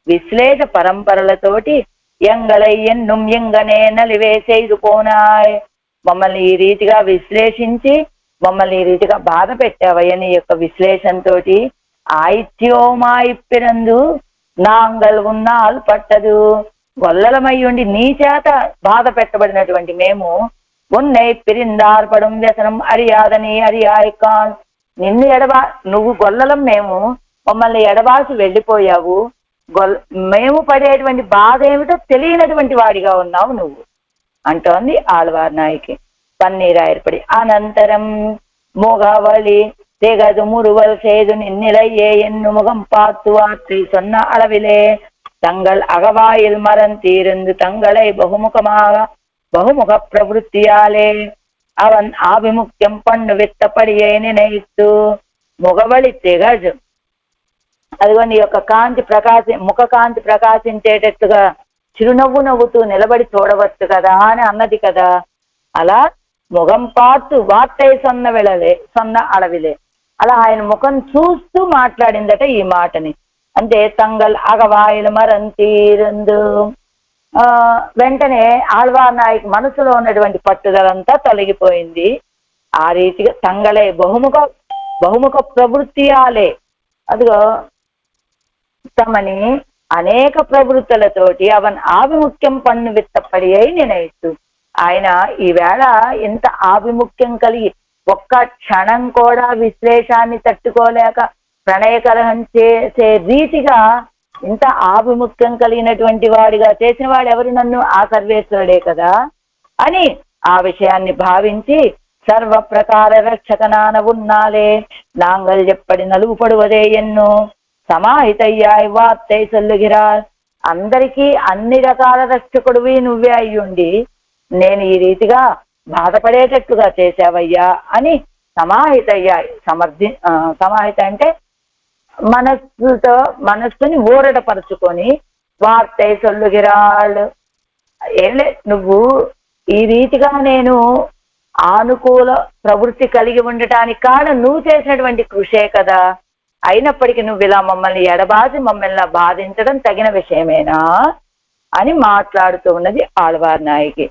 విశ్లేష పరంపరలతోటి ఎంగళై ఎన్నుం ఎంగనే నలివేసేదు పోనాయ్, మమ్మల్ని ఈ రీతిగా విశ్లేషించి మమ్మల్ని ఈ రీతిగా బాధ పెట్టావయ్య నీ యొక్క విశ్లేషణతో. ఆయిత్యోమాయిప్పిరందు నాంగల్ ఉన్నాల్ పట్టదు, గొల్లలమయ్యుండి నీ చేత బాధ పెట్టబడినటువంటి మేము ఉన్నై పిరిందార్పడం వ్యసనం అరియాదని అరియాయికాన్ నిన్ను నువ్వు గొల్లలం మేము, మమ్మల్ని ఎడబాసి వెళ్ళిపోయావు. మేము పడేటువంటి బాధ ఏమిటో తెలియనటువంటి వాడిగా ఉన్నావు నువ్వు అంటోంది ఆళ్వార్ నాయకి పన్నీరాయర్పడి. అనంతరం ముగవలి తెగదు మురువల్ సేదు నిన్నిలయ్యే ఎన్ను ముఖం పాత్తు ఆற்றி சொன்ன அளவிலே தங்கள் அகவாயில் மறந்தீருந்து தங்களை பகுமுக பிரவృத்தியாலே அவன் ஆபிமுக்கியம் பண்ணு விత్తపడియే నినయిత్తు. ముగవలి తెగజు అదిగో నీ యొక్క ముఖ కాంతి ప్రకాశించేటట్టుగా చిరునవ్వు నవ్వుతూ నిలబడి చూడవచ్చు కదా అని అన్నది కదా. అలా ముఖం పాత్తు వార్తై సొన్న అడవిలే అలా ఆయన ముఖం చూస్తూ మాట్లాడిందట ఈ మాటని. అంటే తంగల్ అగవాయిలు మరంతీరందు వెంటనే ఆళ్వార్ నాయక్ మనసులో ఉన్నటువంటి పట్టుదలంతా తొలగిపోయింది. ఆ రీతిగా తంగలే బహుముఖ ప్రవృత్తియాలే అదిగో తమని అనేక ప్రవృత్తులతోటి అవన్ ఆభిముఖ్యం పన్ను విత్తపడి అయి నినయిత్తు. ఆయన ఈవేళ ఇంత ఆభిముఖ్యం కలిగి ఒక్క క్షణం కూడా విశ్లేషాన్ని తట్టుకోలేక ప్రణయ కలహం చేసే రీతిగా ఇంత ఆభిముఖ్యం కలిగినటువంటి వాడిగా చేసిన వాడు ఎవరు నన్ను ఆ సర్వేశ్వరుడే కదా అని ఆ విషయాన్ని భావించి సర్వ ప్రకార రక్షకనాన ఉన్నాలే నాంగల్ చెప్పడి నలుగుపడువదే ఎన్నో సమాహితయ్యాయి వార్తై సొల్లుగిరాల్. అందరికీ అన్ని రకాల రక్షకుడివి నువ్వే అయ్యుండి నేను ఈ రీతిగా బాధపడేటట్టుగా చేశావయ్యా అని సమాహితయ్యాయి. సమాహిత అంటే మనస్సుని ఊరటపరుచుకొని వార్తై సొల్లుగిరాళ్ళు ఏలే నువ్వు ఈ రీతిగా నేను ఆనుకూల ప్రవృత్తి కలిగి ఉండటానికి కారణం నువ్వు చేసినటువంటి కృషే కదా. అయినప్పటికీ నువ్వు ఇలా మమ్మల్ని ఎడబాసి మమ్మల్ని బాధించడం తగిన విషయమేనా అని మాట్లాడుతూ ఉన్నది ఆళ్వార్ నాయకి.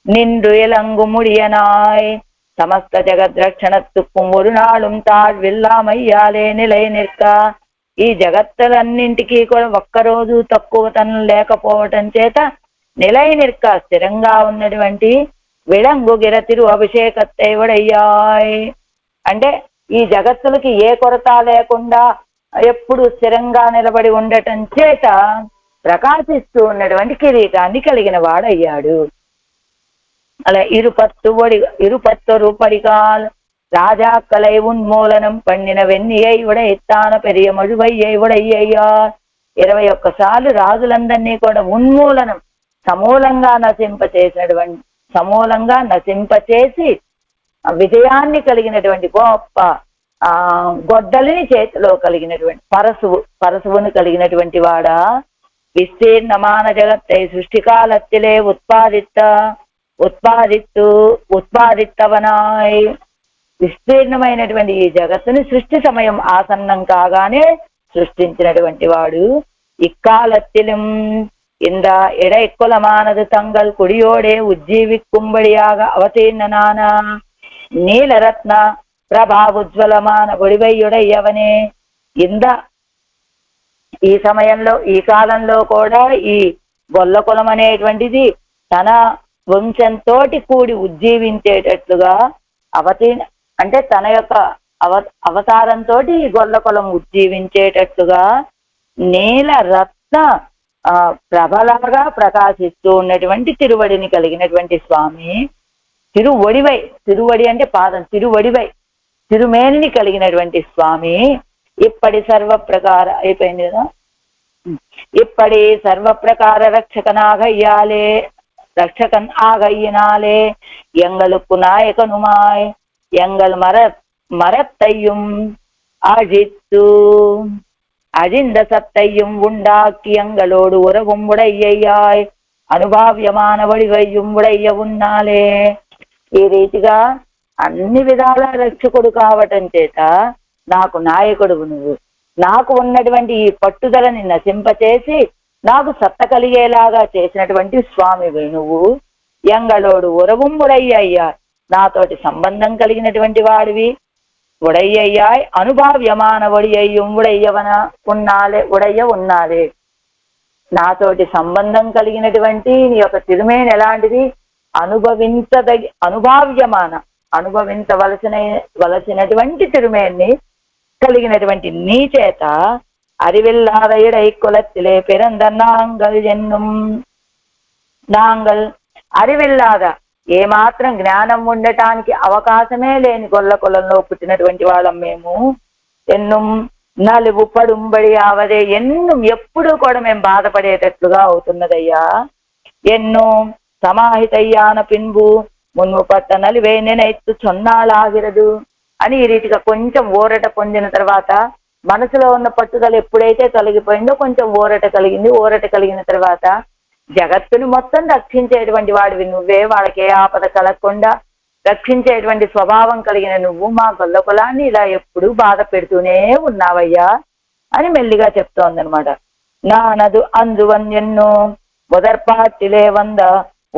నిండు ఎలంగు ముడియనాయ్ సమస్త జగద్రక్షణత్తుக்கும் ஒரு நாளும் తాழ்విల్లామయ్యాలే నిలయ నిற்క. ఈ జగత్తులన్నింటికీ కూడా ఒక్కరోజు తక్కువతనం లేకపోవటం చేత నిలయ నిற்క స్థిరంగా ఉన్నటువంటి విళంగు గిరతిరు అభిషేకత్తైవడయ్యాయ్ అంటే ఈ జగత్తులకి ఏ కొరత లేకుండా ఎప్పుడు స్థిరంగా నిలబడి ఉండటం చేత ప్రకాశిస్తూ ఉన్నటువంటి కిరీటాన్ని కలిగిన వాడయ్యాడు. అలా இருபத்தொரு படிகால் ராஜாக்களை உன்மూలనం పండిన వెన్నియై ఉడైత్తాన పెరియ మழுవయ్యై ఉడయ్యయ్యార్. 21 సార్లు రాజులందరినీ కూడా ఉన్మూలనం సమూలంగా నశింపచేసి విజయాన్ని కలిగినటువంటి గొప్ప గొడ్డలిని చేతిలో కలిగినటువంటి పరశువును కలిగినటువంటి వాడా. విస్తీర్ణమాన జగత్తై సృష్టికాలత్తిలే ఉత్పాదిత్తవనాయ్. విస్తీర్ణమైనటువంటి ఈ జగత్తుని సృష్టి సమయం ఆసన్నం కాగానే సృష్టించినటువంటి వాడు. ఇక్కాలత్తిలం இந்த இடைக்குலமானது தங்கள் குடியோடே உஜ்ஜீவிக்கும்படியாக அவதீர்ணனான நீலரத்ன ప్రభావుజ్వలమాన ఒడివయ్యుడయ్యవనే. ఈ సమయంలో ఈ కాలంలో కూడా ఈ గొల్లకులం అనేటువంటిది తన వంశంతో కూడి ఉజ్జీవించేటట్లుగా అంటే తన యొక్క అవతారంతో ఈ గొల్లకులం ఉజ్జీవించేటట్లుగా నీల రత్న ప్రభలాగా ప్రకాశిస్తూ ఉన్నటువంటి తిరువడిని కలిగినటువంటి స్వామి. తిరువడి అంటే పాదం, తిరుమేనిని కలిగినటువంటి స్వామి. ఇప్పటి సర్వప్రకార అయిపోయింది కదా. ఇప్పటి సర్వప్రకార రక్షకన్ ఆగయ్యినాలే ఎంగలుకు నాయకనుమాయ్ ఎంగల్ மரத்தையும் அழித்து அழிந்த சத்தையும் உண்டாக்கி எங்களோடு உறவும் உடையாய் అనుభావ్యమాన వడివయ్యం ఉడయ్య ఉన్నాలే. ఈ రీతిగా అన్ని విధాల రక్షకుడు కావటం చేత నాకు నాయకుడు నువ్వు. నాకు ఉన్నటువంటి ఈ పట్టుదలని నశింపచేసి నాకు సత్త కలిగేలాగా చేసినటువంటి స్వామివి నువ్వు. ఎంగళోడు ఉరవం ఉడయ్యయ్యా నాతోటి సంబంధం కలిగినటువంటి వాడివి. ఉడయ్యయ్యాయ్ అనుభావ్యమాన వడియ్యం ఉడయ్య ఉన్నాలే. నాతోటి సంబంధం కలిగినటువంటి నీ యొక్క తిరుమేని ఎలాంటిది, అనుభవించవలసినటువంటి తిరుమేని కలిగినటువంటి నీ చేత அறிவில்லாத இடை குலத்திலே பிறந்த நாங்கள் என்னும் నాంగల్ అరివిల్లాద ఏమాత్రం జ్ఞానం ఉండటానికి అవకాశమే లేని గొల్ల కులంలో పుట్టినటువంటి వాళ్ళం మేము. ఎన్నుం నలుగు పడుంబడి ఆవదే ఎన్నుం ఎప్పుడూ కూడా మేము బాధపడేటట్లుగా అవుతున్నదయ్యా. ఎన్నో సమాహితయ్యాన పిన్బు మున్ము పట్ట నలివే నేనైతు చొన్నాళాగిరదు అని ఈ రీతిగా కొంచెం ఊరట పొందిన తర్వాత మనసులో ఉన్న పట్టుదల ఎప్పుడైతే తొలగిపోయిందో కొంచెం ఊరట కలిగింది. ఊరట కలిగిన తర్వాత జగత్తుని మొత్తం రక్షించేటువంటి వాడివి నువ్వే, వాళ్ళకి ఏ ఆపద కలగకుండా రక్షించేటువంటి స్వభావం కలిగిన నువ్వు మా గొల్ల కులాన్ని ఇలా ఎప్పుడు బాధ పెడుతూనే ఉన్నావయ్యా అని మెల్లిగా చెప్తోందనమాట. నానదు అందువన్ ఎన్నో முதற்பாட்டிலே வந்த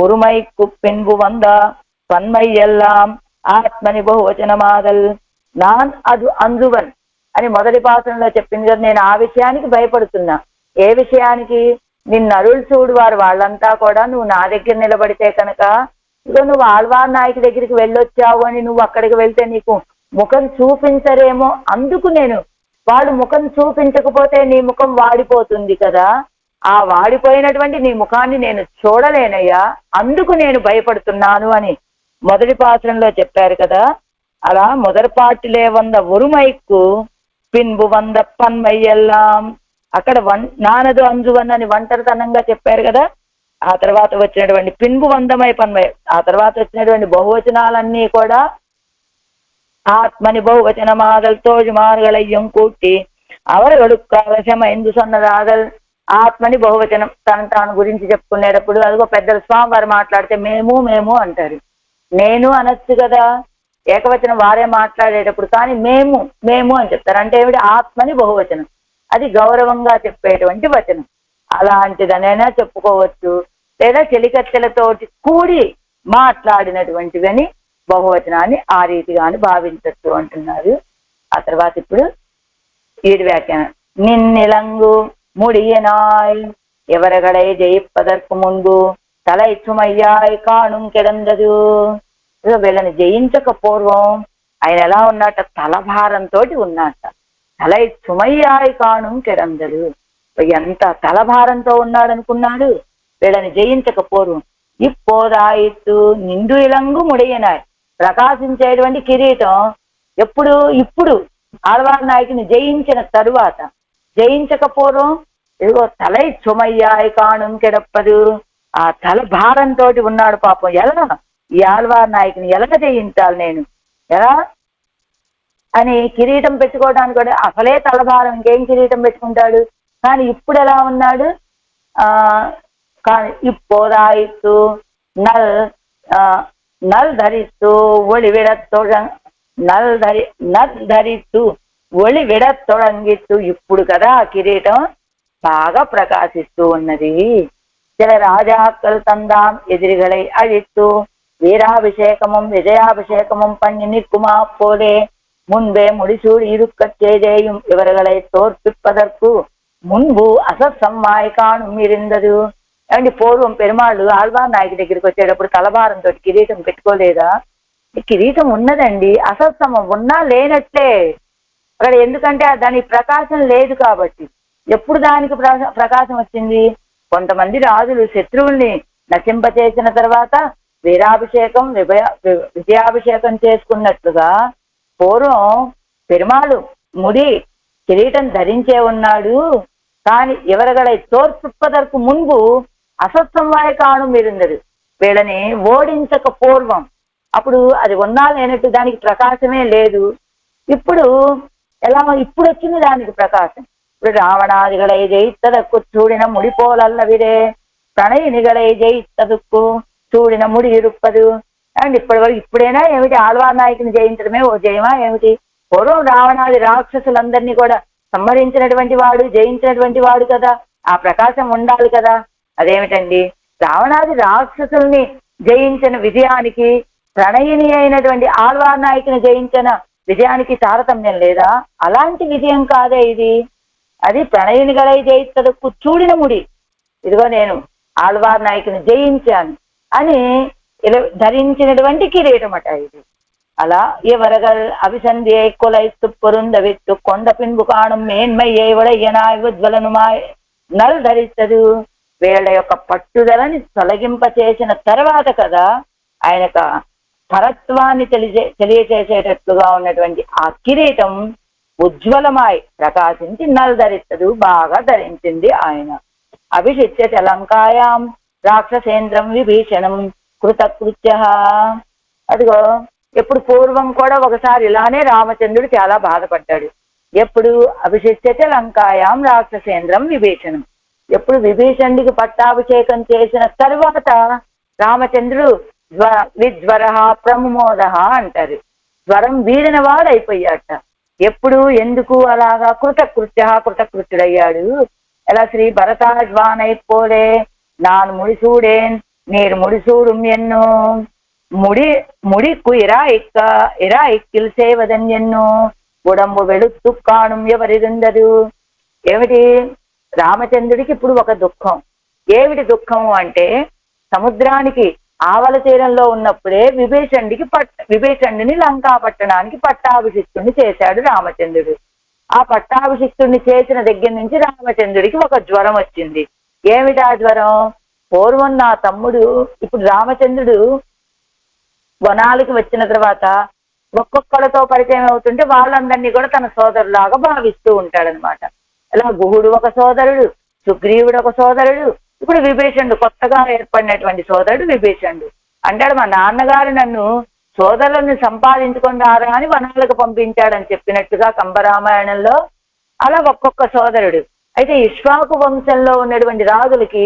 ஒருமைக்கு பின்பு வந்த பன்மை எல்லாம் ఆత్మని బహువచనమాదల్. నాన్ అదు అందువన్ అని మొదటి పాత్రలో చెప్పింది కదా, నేను ఆ విషయానికి భయపడుతున్నా. ఏ విషయానికి? నిన్ను అరుள் చూడు వారు వాళ్ళంతా కూడా నువ్వు నా దగ్గర నిలబడితే కనుక, ఇదో నువ్వు ఆళ్వార్ నాయకి దగ్గరికి వెళ్ళొచ్చావు అని నువ్వు అక్కడికి వెళ్తే నీకు ముఖం చూపించరేమో, అందుకు నేను వాడు ముఖం చూపించకపోతే నీ ముఖం వాడిపోతుంది కదా, ఆ వాడిపోయినటువంటి నీ ముఖాన్ని నేను చూడలేనయ్యా, అందుకు నేను భయపడుతున్నాను అని మొదటి పాత్రంలో చెప్పారు కదా. అలా మొదటిపాటిలే వంద ఒరుమైకు పిన్బు వంద పన్మయ్యెల్లాం, అక్కడ నానదు అంజువన్ అని ఒంటరితనంగా చెప్పారు కదా. ఆ తర్వాత వచ్చినటువంటి పిన్బు వందమై పన్మై, ఆ తర్వాత వచ్చినటువంటి బహువచనాలన్నీ కూడా ఆత్మని బహువచనమాదల్ తోజుమారుగలయ్యం కూట్టి అవరగడుక్కావశమైందు సన్నదాదల్. ఆత్మని బహువచనం తాను గురించి చెప్పుకునేటప్పుడు అదిగో పెద్దల స్వామి వారు మాట్లాడితే మేము మేము అంటారు. నేను అనొచ్చు కదా, ఏకవచనం వారే మాట్లాడేటప్పుడు, కానీ మేము మేము అని చెప్తారు. అంటే ఏమిటి? ఆత్మని బహువచనం, అది గౌరవంగా చెప్పేటువంటి వచనం. అలాంటిదనైనా చెప్పుకోవచ్చు, లేదా చెలికత్తెలతోటి కూడి మాట్లాడినటువంటివని బహువచనాన్ని ఆ రీతిగాని భావించచ్చు అంటున్నారు. ఆ తర్వాత ఇప్పుడు 7 వ్యాఖ్యానం. నిన్నిలంగు முடியனாய் ఎవరగడై జయిప్పదற்கு ముందు తలై చుమయ్యాయ్ కాణుం కెడందదు. వీళ్ళని జయించక పూర్వం ఆయన ఎలా ఉన్నట్ట? తలభారంతో ఉన్నట్ట. తలై చుమయ్యాయ్ కాణుం కెడందదు. ఎంత తలభారంతో ఉన్నాడు అనుకున్నాడు వీళ్ళని జయించక పూర్వం. ఇప్పోదాయిత్తు నిండు ఇలంగు ముడియనాయ్, ప్రకాశించేటువంటి కిరీటం ఎప్పుడు? ఇప్పుడు ఆళ్వార్ నాయకుని జయించిన తరువాత. జయించక పూర్వం ఇదిగో తలై చుమయ్యాయ్ కాణుం కెడప్పదు, ఆ తల భారంతో ఉన్నాడు పాపం. ఎలా ఈ ఆళ్వార్ నాయకుని ఎలాగ జయించాలి నేను, ఎలా అని కిరీటం పెట్టుకోవడానికి కూడా అసలే తలభారం, ఇంకేం కిరీటం పెట్టుకుంటాడు. కానీ ఇప్పుడు ఎలా ఉన్నాడు? కానీ ఇప్పోదాయిత్తు నల్ ధరిస్తూ ఒళి విడతొడ నల్ ధరిస్తూ ఒళి విడతొడంగిత్తు. ఇప్పుడు కదా ఆ కిరీటం బాగా ప్రకాశిస్తూ ఉన్నది. చిల రాజాక్కలు తందాం ఎదిరిగలై అழித்து వీరాభిషేకముం విజయాభిషేకముం பண்ணி நிற்குமா போலே முன்பே முடிசூடி இருக்கச்சேதேயும் இவர்களை தோற்பிப்பதற்கு మున్బు అసత్సమ్మాయి కాణుం ఇరిందదు. అండి పూర్వం పెరుమాళ్ళు ఆళ్వార్ నాయకి దగ్గరికి వచ్చేటప్పుడు తలభారంతో కిరీటం పెట్టుకోలేదా? కిరీటం ఉన్నదండి, అసత్సమం ఉన్నా లేనట్లే అక్కడ. ఎందుకంటే దానికి ప్రకాశం లేదు కాబట్టి. ఎప్పుడు దానికి ప్రకాశం వచ్చింది? కొంతమంది రాజులు శత్రువుల్ని నశింపచేసిన తర్వాత వీరాభిషేకం విజయాభిషేకం చేసుకున్నట్లుగా పూర్వం పెరుమాళ్ళు ముడి కిరీటం ధరించే ఉన్నాడు. కానీ ఎవరగడై తోర్పుప్పదற்கு మున్బు అసత్సంవాయ కాణుం ఇరిందదు. వీళ్ళని ఓడించక పూర్వం అప్పుడు అది ఉన్నా లేనట్టు దానికి ప్రకాశమే లేదు. ఇప్పుడు ఎలా? ఇప్పుడు వచ్చింది దానికి ప్రకాశం. ఇప్పుడు రావణాదిగళై జయిత్తదక్కు చూడిన ముడిపోలల్లవిరే ప్రణయినిగళై జయిత్తదుక్కు చూడిన ముడి ఇరుప్పదు. అండ్ ఇప్పటి వరకు ఇప్పుడైనా ఏమిటి? ఆళ్వార్ నాయకుని జయించడమే ఓ జయమా ఏమిటి? పూర్వం రావణాది రాక్షసులందరినీ కూడా సంహరించినటువంటి వాడు, జయించినటువంటి వాడు కదా, ఆ ప్రకాశం ఉండాలి కదా. అదేమిటండి? రావణాది రాక్షసుల్ని జయించిన విజయానికి ప్రణయిని అయినటువంటి ఆళ్వార్ నాయకుని జయించిన విజయానికి తారతమ్యం లేదా? అలాంటి విజయం కాదే ఇది. అది ప్రణయినిగలై జయిత్తదక్కు చూడిన ముడి, ఇదిగో నేను ఆళ్వార్ నాయకుని జయించాను అని ఇలా ధరించినటువంటి కిరీటమట ఇది. అలా ఎవరగల్ అభిసంధిயை కొలైస్తు పొరుందవిత్తు కొండ పిన్బు కాణం మేన్మయ్యే ఉడయ్యనాయ్ ఉజ్వలనుమాయ్ నల్ ధరిస్తదు. వీళ్ళ యొక్క పట్టుదలని తొలగింప చేసిన తర్వాత కదా ఆయన పరత్వాన్ని తెలియచేసేటట్లుగా ఉన్నటువంటి ఆ కిరీటం ఉజ్వలమాయ్ ప్రకాశించి నల్ ధరిస్తదు, బాగా ధరించింది ఆయన. అభిషిచ్యత లంకాయాం రాక్షసేంద్రం విభీషణం కృతకృత్య. అదిగో ఎప్పుడు పూర్వం కూడా ఒకసారి ఇలానే రామచంద్రుడు చాలా బాధపడ్డాడు. ఎప్పుడు అభిషిచ్యత లంకాయాం రాక్షసేంద్రం విభీషణం, ఎప్పుడు విభీషణుడికి పట్టాభిషేకం చేసిన తరువాత రామచంద్రుడు విజ్వర ప్రముమోద అంటారు, జ్వరం వీడిన వాడు అయిపోయాట. ఎప్పుడు ఎందుకు అలాగా కృతకృత్యుడయ్యాడు. ఎలా శ్రీ భరతాజ్వానై పోలే నాన్ ముడిసూడేన్ நீர் முடிசூடும் என்னோ முடிக்கு ఇరాయిక్కిల్ సేవదన్ ఎన్నో ఉడంబు వెళుత్తు కాణం ఎవరిరుందరు. ఏమిటి రామచంద్రుడికి ఇప్పుడు ఒక దుఃఖం. ఏమిటి దుఃఖము అంటే సముద్రానికి ఆవల తీరంలో ఉన్నప్పుడే విభీషణుడిని లంకా పట్టణానికి పట్టాభిషిక్తుడిని చేశాడు రామచంద్రుడు. ఆ పట్టాభిషిక్తుడిని చేసిన దగ్గర నుంచి రామచంద్రుడికి ఒక జ్వరం వచ్చింది. ఏమిటి ఆ జ్వరం? పూర్వం నా తమ్ముడు, ఇప్పుడు రామచంద్రుడు వనాలకి వచ్చిన తర్వాత ఒక్కొక్కరితో పరిచయం అవుతుంటే వాళ్ళందరినీ కూడా తన సోదరులాగా భావిస్తూ ఉంటాడనమాట. ఇలా గుహుడు ఒక సోదరుడు, సుగ్రీవుడు ఒక సోదరుడు, ఇప్పుడు విభీషణుడు కొత్తగా ఏర్పడినటువంటి సోదరుడు విభీషణుడు. అంటాడు మా నాన్నగారు నన్ను సోదరులను సంపాదించుకొని రారా అని వనాలకు పంపించాడని చెప్పినట్టుగా కంబరామాయణంలో అలా ఒక్కొక్క సోదరుడు. అయితే ఇక్ష్వాకు వంశంలో ఉన్నటువంటి రాజులకి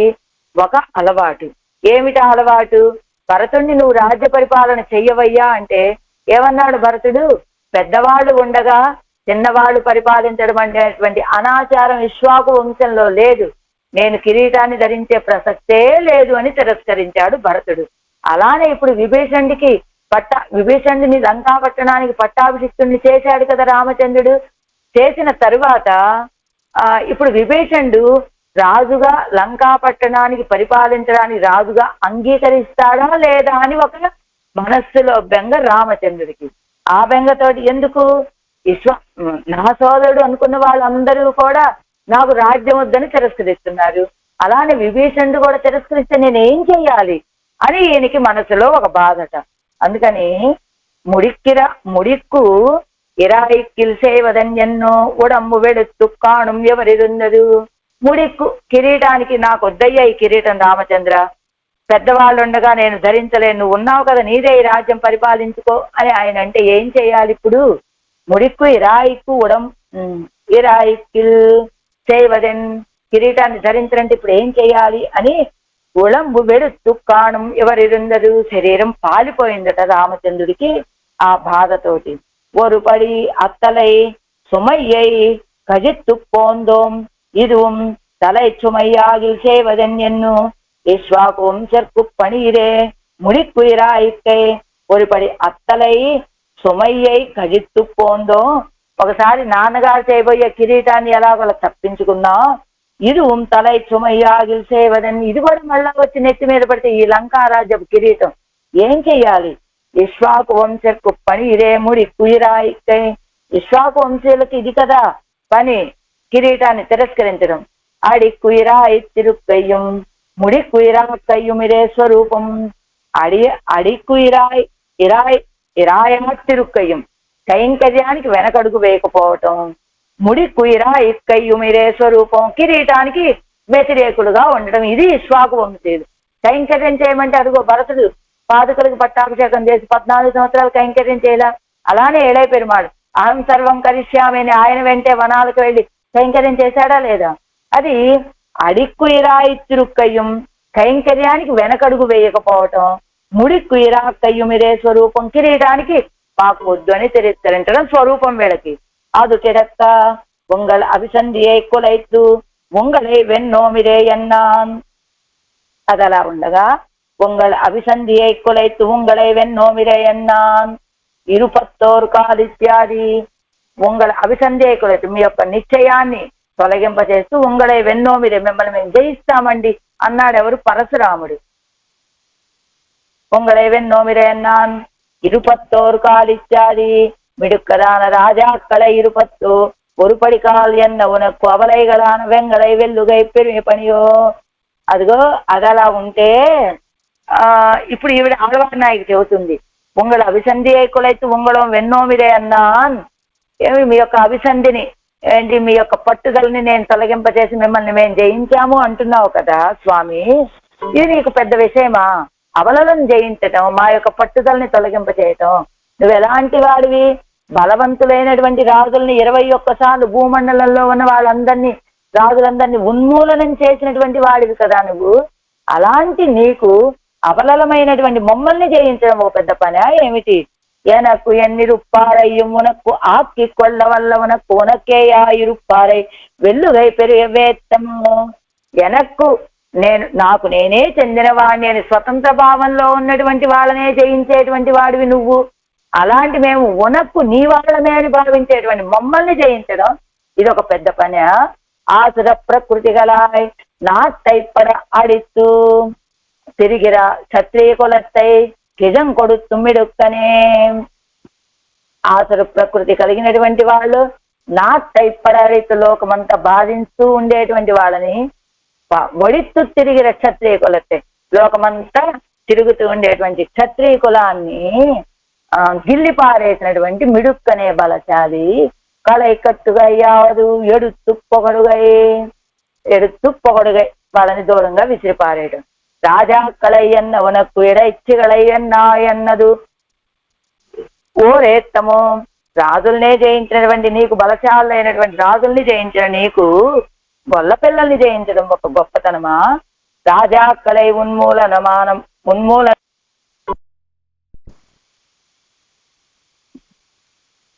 ఒక అలవాటు. ఏమిటా అలవాటు? భరతుడిని నువ్వు రాజ్య పరిపాలన చెయ్యవయ్యా అంటే ఏమన్నాడు భరతుడు? పెద్దవాళ్ళు ఉండగా చిన్నవాళ్ళు పరిపాలించడం అనేటువంటి అనాచారం ఇక్ష్వాకు వంశంలో లేదు, నేను కిరీటాన్ని ధరించే ప్రసక్తే లేదు అని తిరస్కరించాడు భరతుడు. అలానే ఇప్పుడు విభీషణుడిని లంకా పట్టణానికి పట్టాభిషిక్తుడిని చేశాడు కదా రామచంద్రుడు. చేసిన తరువాత ఇప్పుడు విభీషణుడు రాజుగా లంకా పట్టణానికి పరిపాలించడానికి రాజుగా అంగీకరిస్తాడా లేదా అని ఒక మనస్సులో బెంగ రామచంద్రుడికి. ఆ బెంగతోటి ఎందుకు నా సోదరుడు అనుకున్న వాళ్ళందరూ కూడా నాకు రాజ్యం వద్దని తిరస్కరిస్తున్నారు, అలానే విభీషణుడు కూడా తిరస్కరిస్తే నేనేం చెయ్యాలి అని ఈయనకి మనసులో ఒక బాధట. అందుకని ముడిక్కు ఇరాయిక్కిల్ సేవదన్యన్నో ఉడంబు వెళుత్తు కాణం ఎవరిరుందరు. ముడిక్కు కిరీటానికి నాకు వద్దయ్యా ఈ కిరీటం రామచంద్ర, పెద్దవాళ్ళు ఉండగా నేను ధరించలేను, నువ్వు ఉన్నావు కదా నీదే ఈ రాజ్యం పరిపాలించుకో అని ఆయన అంటే ఏం చేయాలి ఇప్పుడు? ముడిక్కు ఇరాయిక్కిల్ సేవదన్, కిరీటాన్ని ధరించాలంటే ఇప్పుడు ఏం చేయాలి అని ఉళంబు వెడుత్తు కాణం ఎవరిరుందరు. శరీరం పాలిపోయిందట రామచంద్రుడికి ఆ బాధతోటి. ఒరుపడి అత్తలై సుమయ్యై కజిత్తు పోందోం இதுவும் தலை சுமையாகில் சேவதென்னு இக்ஷ்வாகும் செற்கு பணியிரே ముడిక్కుయిరాయిక్కై ఒరిపడి అత్తలై సుమయ్యై కజిత్తు పోందో. ఒకసారి నాన్నగారు చేయబోయే కిరీటాన్ని ఎలాగోలా తప్పించుకున్నా, ఇది తలై సుమయ్యాగిల్ సేవదని, ఇది కూడా మళ్ళా వచ్చి నెత్తి మీద పడితే ఈ లంకా రాజ్యపు కిరీటం ఏం చెయ్యాలి? ఇక్ష్వాకు వంశకు పని ఇదే ముడిక్కుయిరాయిక్కై. ఇక్ష్వాకు వంశీయులకి ఇది కదా పని, కిరీటాన్ని తిరస్కరించడం. అడిక్కుయిరాయి తిరుక్కయ్యం ముడిక్కుయిరాక్కయ్యం ఇరే స్వరూపం. అడిక్కుయిరాయ్ ఇరాయా తిరుక్కయ్యం, కైంకర్యానికి వెనకడుగు వేయకపోవటం. ముడిక్కుయిరాయిక్కయ్యం ఇరే స్వరూపం, కిరీటానికి వ్యతిరేకుడుగా ఉండటం. ఇది ఇక్ష్వాకు వంశీయులు. కైంకర్యం చేయమంటే అదిగో భరతుడు పాదుకలకు పట్టాభిషేకం చేసి 14 సంవత్సరాలు కైంకర్యం చేయాల. అలానే ఏడై పెరుమాడు అహం సర్వం కరిష్యామి అని ఆయన వెంటే వనాలకు వెళ్ళి కైంకర్యం చేశాడా లేదా? అది అడిక్కుయిరాయి తిరుక్కయ్యం, కైంకర్యానికి వెనకడుగు వేయకపోవటం. ముడిక్కుయిరాక్కయ్యం ఇరే స్వరూపం, కిరీటానికి మాకు వద్దు అని తిరస్కరించడం స్వరూపం వీళ్ళకి. అది తిరక్క ఉంగళ అభిసంధియై కొలైత్తు ఉంగళై వెన్నోమిరే అన్నాన్. అది అలా ఉండగా ఉంగళ అభిసంధియై కొలైత్తు ఉంగళై వెన్నోమిరే అన్నాన్. ఇరుపత్తోరు కాలిత్యాది ఉంగళ అభిసంధ్యకులైతే మీ యొక్క నిశ్చయాన్ని తొలగింపచేస్తూ ఉంగళై వెన్నో మీరే మిమ్మల్ని మేము జయిస్తామండి అన్నాడు ఎవరు? పరశురాముడు. உங்களை வெண்ணோமிரேன் நான் இருபத்தோரு காலிச்சாதி மிடுக்கதான ராஜாக்களை இருபத்தோ ஒரு படிக்கால் என்ன உனకు అవలైగలాన వెంగళై వెల్లుగై పెరిమి పనియో. అదిగో అదలా ఉంటే ఇప్పుడు ఈవిడ ఆడవారి నాయకు చెబుతుంది, ఉంగళ అభిసంధి కులైతు ఉంగళం వెన్నోమిరే అన్నాన్. ఏమి మీ యొక్క అభిసంధిని ఏంటి, మీ యొక్క పట్టుదలని నేను తొలగింపచేసి మిమ్మల్ని మేము జయించాము అంటున్నావు కదా స్వామి, ఇది నీకు పెద్ద విషయమా? అవలను జయించటం, మా యొక్క పట్టుదలని తొలగింపచేయటం. నువ్వు ఎలాంటి వాడివి? బలవంతులైనటువంటి రాజుల్ని 21 సార్లు భూమండలంలో ఉన్న వాళ్ళందరినీ, రాజులందరినీ ఉన్మూలనం చేసినటువంటి వాడివి కదా నువ్వు. అలాంటి నీకు అబలమైనటువంటి మమ్మల్ని జయించడం ఓ పెద్ద పనా ఏమిటి? ఎనకు ఎన్నిరుప్పారయ్యం ఉనకు ఆక్కి కొళ్ళ వల్ల ఉనకు ఉనకేయాయిరుప్పారై వెల్లుగై పెరుగవేత్తము. ఎనక్కు నాకు నేనే చెందిన వాడిని అని స్వతంత్ర భావంలో ఉన్నటువంటి వాళ్ళనే జయించేటువంటి వాడివి నువ్వు. అలాంటి మేము ఉనక్కు నీ వాళ్ళమే అని భావించేటువంటి మమ్మల్ని జయించడం ఇది ఒక పెద్ద పని. ఆసుర ప్రకృతి గలాయ్ నాట్టైపడ అడిత్తు తిరిగిరా క్షత్రియ కులత్తై నిజం కొడు తుమ్మిడుక్కనే. ఆసుర ప్రకృతి కలిగినటువంటి వాళ్ళు నాట్టైపడ అడిత్తు లోకమంతా బాధిస్తూ ఉండేటువంటి వాళ్ళని ఒడిత్తు తిరిగిర క్షత్రియ కులత్తై లోకమంతా తిరుగుతూ ఉండేటువంటి క్షత్రియ కులాన్ని గిల్లి పారేసినటువంటి మిడుక్కనే బలశాలి. కళై కట్టుగా యావదు ఎడుత్తు పొగడుగై వాళ్ళని దూరంగా విసిరిపారేయడం. రాజా కళయ్యన్న ఉనకు ఎడైచ్చిగళయ్యన్నా ఎన్నదు ఓరేత్తము. రాజుల్నే జయించినటువంటి నీకు, బలశాలైనటువంటి రాజుల్ని జయించిన నీకు గొల్ల పిల్లల్ని జయించడం ఒక గొప్పతనమా? రాజా కళై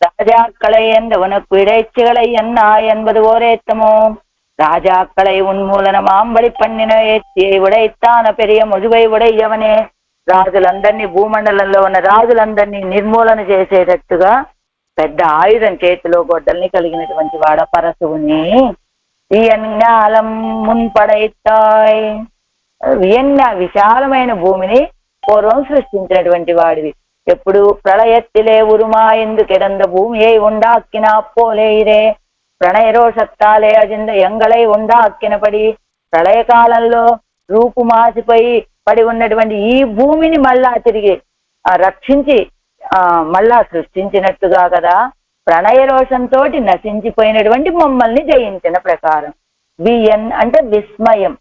ராஜாக்களை என்ற உனக்கு இடைச்சிகளை என்ன என்பது ஓரேத்தமோ. ராஜாக்களை உன்மூலனமாம் வழி பண்ணின ஏத்தியை ఉడైతాన పెరియ ముజువై ఉడయ్యవనే. రాజులందరినీ, భూమండలంలో ఉన్న రాజులందరినీ నిర్మూలన చేసేటట్టుగా పెద్ద ఆయుధం చేతిలో గొడ్డల్ని కలిగినటువంటి వాడ పరశువుని వియన్నాలం మున్పడైతాయ్. వియన్నా విశాలమైన భూమిని పూర్వం సృష్టించినటువంటి వాడివి. ఎప్పుడు ప్రళయత్తిలే ఉరుమా ఎందుకెడంద భూమిயை உண்டாக்கினா போலேயிரே. ప్రణయ రోషత్తాలే అజింద ఎంగళై ఉండాక్కినపడి ప్రళయకాలంలో రూపుమాసిపోయి పడి ఉన్నటువంటి ఈ భూమిని మళ్ళా తిరిగి రక్షించి మళ్ళా సృష్టించినట్టుగా కదా ప్రణయ రోషంతో నశించిపోయినటువంటి మమ్మల్ని జయించిన ప్రకారం. వియన్ అంటే విస్మయం,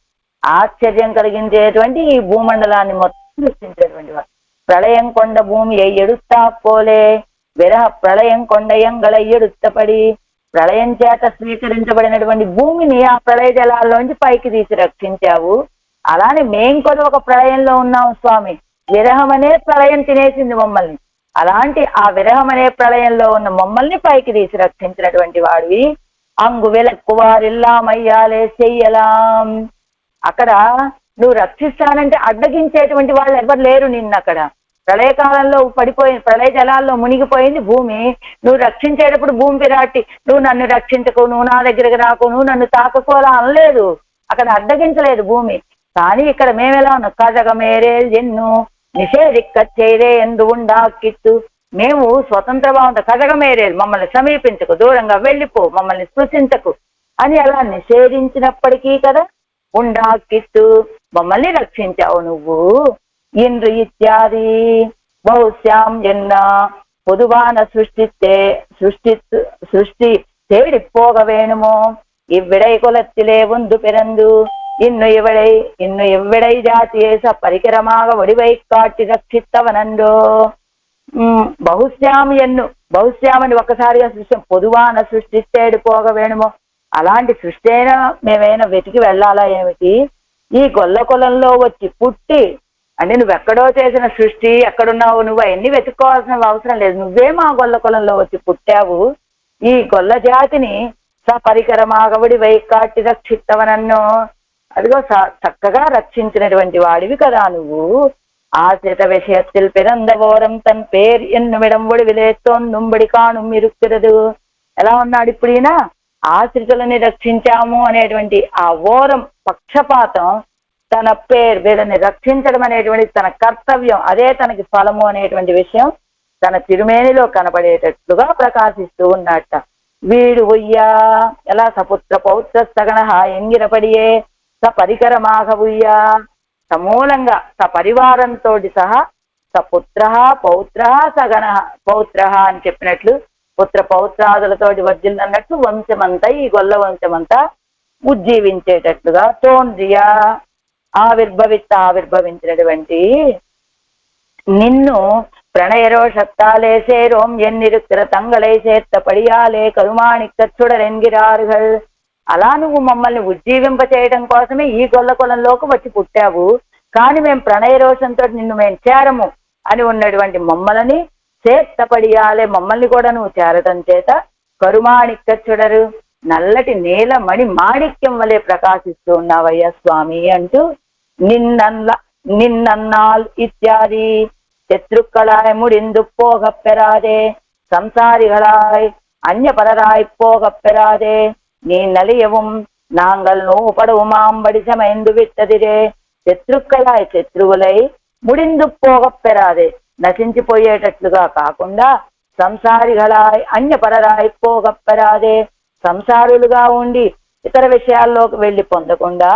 ఆశ్చర్యం కలిగించేటువంటి ఈ భూమండలాన్ని మొత్తం సృష్టించేటువంటి వాడు. ప్రళయం కొండ భూమి ఎడుత్తా పోలే విరహ ప్రళయం కొండ ఎంగళ ఎడుత్తపడి. ప్రళయం చేత స్వీకరించబడినటువంటి భూమిని ఆ ప్రళయ జలాల్లోంచి పైకి తీసి రక్షించావు. అలానే మేం కూడా ఒక ప్రళయంలో ఉన్నాం స్వామి. విరహం అనే ప్రళయం తినేసింది మమ్మల్ని. అలాంటి ఆ విరహం అనే ప్రళయంలో ఉన్న మమ్మల్ని పైకి తీసి రక్షించినటువంటి వాడివి. అంగు వెలక్కు వారిల్లామయ్యాలే చెయ్యలాం. అక్కడ నువ్వు రక్షిస్తానంటే అడ్డగించేటువంటి వాళ్ళు ఎవరు లేరు నిన్ను. అక్కడ ప్రళయకాలంలో పడిపోయింది, ప్రళయ జలాల్లో మునిగిపోయింది భూమి. నువ్వు రక్షించేటప్పుడు భూమి పిరాటి నువ్వు నన్ను రక్షించకు, నువ్వు నా దగ్గరికి రాకు, నువ్వు నన్ను తాకుకోలా అనలేదు. అక్కడ అడ్డగించలేదు భూమి. కానీ ఇక్కడ మేమెలా ఉన్నాం? కజగమేరే ఎన్ను నిషేధిక్క చేరే ఎందు ఉండాకిత్తు. మేము స్వతంత్ర భావంతో కజగమేరేలు మమ్మల్ని సమీపించకు, దూరంగా వెళ్ళిపో, మమ్మల్ని స్పృశించకు అని అలా నిషేధించినప్పటికీ కదా ఉండాకిత్తు మమ్మల్ని రక్షించావు నువ్వు. இன்று இத்தியாதி பௌஸ்யாம் என்ன பொதுவான సృష్టి தேடி போக வேணுமோ. இவ்விடை குலத்திலே ஒன்று பிறந்து ఇన్ను ఎవ్విడై జాతియేస పరికరమాగ వడివై కాటి రక్షిత్తవనండో. బహుశ్యాం ఎన్ను, బహుశ్యామని ఒక్కసారిగా సృష్టి, పొదువాన సృష్టి తేడి పోగ వేణుమో. అలాంటి సృష్టి అయినా మేమైనా వెతికి వెళ్ళాలా ఏమిటి? ఈ గొల్ల కులంలో వచ్చి పుట్టి అంటే నువ్వెక్కడో చేసిన సృష్టి, ఎక్కడున్నావు నువ్వు అవన్నీ వెతుక్కోవాల్సిన అవసరం లేదు. నువ్వే మా గొల్ల కులంలో వచ్చి పుట్టావు. ఈ గొల్ల జాతిని సపరికరమాగవడి వైకాటి రక్షిత్తవనన్నో. అదిగో చక్కగా రక్షించినటువంటి వాడివి కదా నువ్వు. ఆశ్రిత విషయத்தில் பிறந்தவோரம் తన్ పేరు ఎన్నుమిడం ఒడివిలేస్తోందుంబడి కాణుం ఇరుక్కిరదు. ఎలా ఉన్నాడు ఇప్పుడు ఈయన? ఆశ్రితులని రక్షించాము అనేటువంటి ఆ ఓరం పక్షపాతం తన పేరు వీళ్ళని రక్షించడం అనేటువంటి తన కర్తవ్యం, అదే తనకి ఫలము అనేటువంటి విషయం తన తిరుమేనిలో కనబడేటట్లుగా ప్రకాశిస్తూ ఉన్నట్ట. వీడు ఉయ్యా ఎలా సపుత్ర పౌత్ర సగణ ఎంగిరపడియే సపరికరమాగ ఉయ్యా, సమూలంగా సపరివారంతో సహా సపుత్ర పౌత్ర సగణ పౌత్ర అని చెప్పినట్లు పుత్ర పౌత్రాదులతోటి వర్జిల్లన్నట్టు వంశమంతా ఈ గొల్ల వంశమంతా ఉజ్జీవించేటట్లుగా తోంద్రియా ఆవిర్భవించినటువంటి నిన్ను ప్రణయరోషత్తాలేసేరోం ఎన్నిరుక్తిర తంగళై చేత్త పడియాలే కరుమాణిక్కచ్చుడరెంగిరారుగల్. అలా నువ్వు మమ్మల్ని ఉజ్జీవింప చేయడం కోసమే ఈ గొల్ల కులంలోకి వచ్చి పుట్టావు, కానీ మేము ప్రణయరోషంతో నిన్ను మేము చేరము అని ఉన్నటువంటి మమ్మల్ని చేత్తపడియాలే మమ్మల్ని కూడా నువ్వు చేరటం చేత కరుమాణిక్కచ్చుడరు నల్లటి నీలమణి మాణిక్యం వలె ప్రకాశిస్తూ ఉన్నావయ్యా స్వామి అంటూ నిన్నన్నాల్ ఇత్యాది శత్రుக்களாய் முடிந்து போகப் பெறாதே సంసారిగளாய் అన్యపరరాய் போகப் பெறாதே நீ நலியவும் நாங்கள் நோபடுமாம்படி சமைந்து விட்டதிరే. శత్రుక్కளாய் శత్రువులై ముడిందు పోగప్ పెరాదే నశించిపోయేటట్లుగా కాకుండా సంసారిగளாய் అన్యపరరాయి పోగప్ పెరాదే సంసారులుగా ఉండి ఇతర విషయాల్లోకి వెళ్ళి పొందకుండా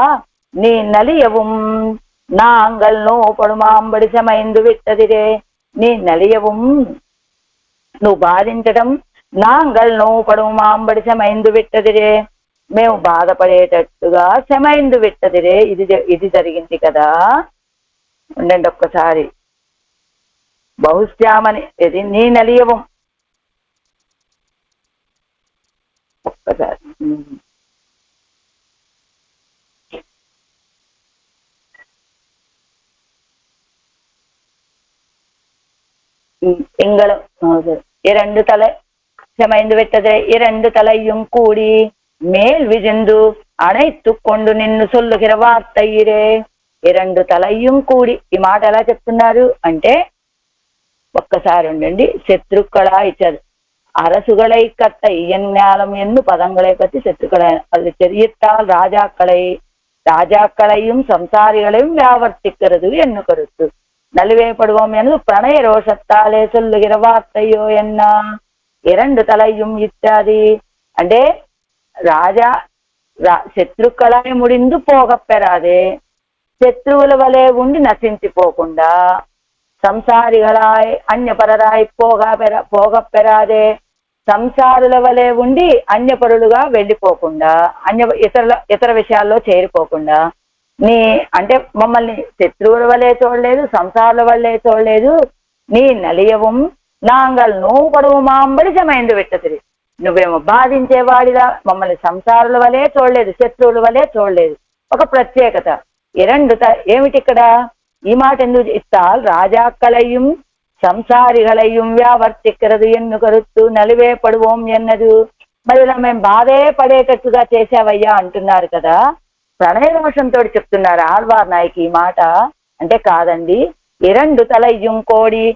నీ నలియவும் நாங்கள் நோபடுமாம்படி சமைந்து விட்டதிరే నీ నలియவும் నువ్వు బాధించడం నాంగల్ నోపడుమాంబడి శమైందు విట్టదిరే మేము బాధపడేటట్టుగా శమైందు విట్టదిరే ఇది జరిగింది కదా. ఉండండి ఒక్కసారి బహుశ్యామని ఇది నీ నలియవం ఒక్కసారి திங்களும் இரண்டு தலை சமைந்து விட்டது இரண்டு தலையும் கூடி மேல் விஜந்து அணைத்து கொண்டு నిన్ను சொல்லுகிற వార్తయిరే. రెండు తలయ్యం కూడి ఈ మాట ఎలా చెప్తున్నారు అంటే ఒక్కసారి ఉండండి. శత్రుக்களா ఇచ్చారు அரசுகளை கத்த இயஞ்ஞாலம் என்று பதங்களை பற்றி శత్రుக்களை அது தெரியத்தால் ராஜாக்களையும் சம்சாரிகளையும் வியாவர்த்திக்கிறது என்ன கருத்து. நலிவேப்படுவோம் என்று பிரணய ரோஷத்தாலே சொல்லுகிற వార్తయో என்ன இரண்டு தலையும் ఇత్యాది అంటే శత్రుக்களாய் ముడిందు పోగపెరాదే శత్రువుల వలె ఉండి నశించిపోకుండా సంసారిగளாய் అన్యపరరాయి పోగపెరాదే సంసారుల వలె ఉండి అన్యపరులుగా వెళ్ళిపోకుండా ఇతర విషయాల్లో చేరిపోకుండా నీ అంటే మమ్మల్ని శత్రువుల వల్లే చూడలేదు, సంసారుల వల్లే చూడలేదు. నీ నలియవం నాంగల్ నోపడుమాంబడి శమైందు విట్టతిరి నువ్వేమో బాధించేవాడిలా మమ్మల్ని సంసారుల వలె చూడలేదు, శత్రువుల వలె చూడలేదు. ఒక ప్రత్యేకత ఏమిటి ఇక్కడ ఈ మాట ఎందుకు ఇస్తాల్ రాజాక్కளையும் సంసారిగளையும் వ్యావర్తిక్கிறது ఎన్ను కరుత్తు నలివే పడుவோం ఎన్నదు. మరి ఇలా మేము బాధే పడేటట్టుగా చేసావయ్యా అంటున్నారు కదా. ప్రణయ దోషంతో చెప్తున్నారు ఆళ్వార్ నాయకి ఈ మాట అంటే కాదండి. இரண்டு தலையும் కోడి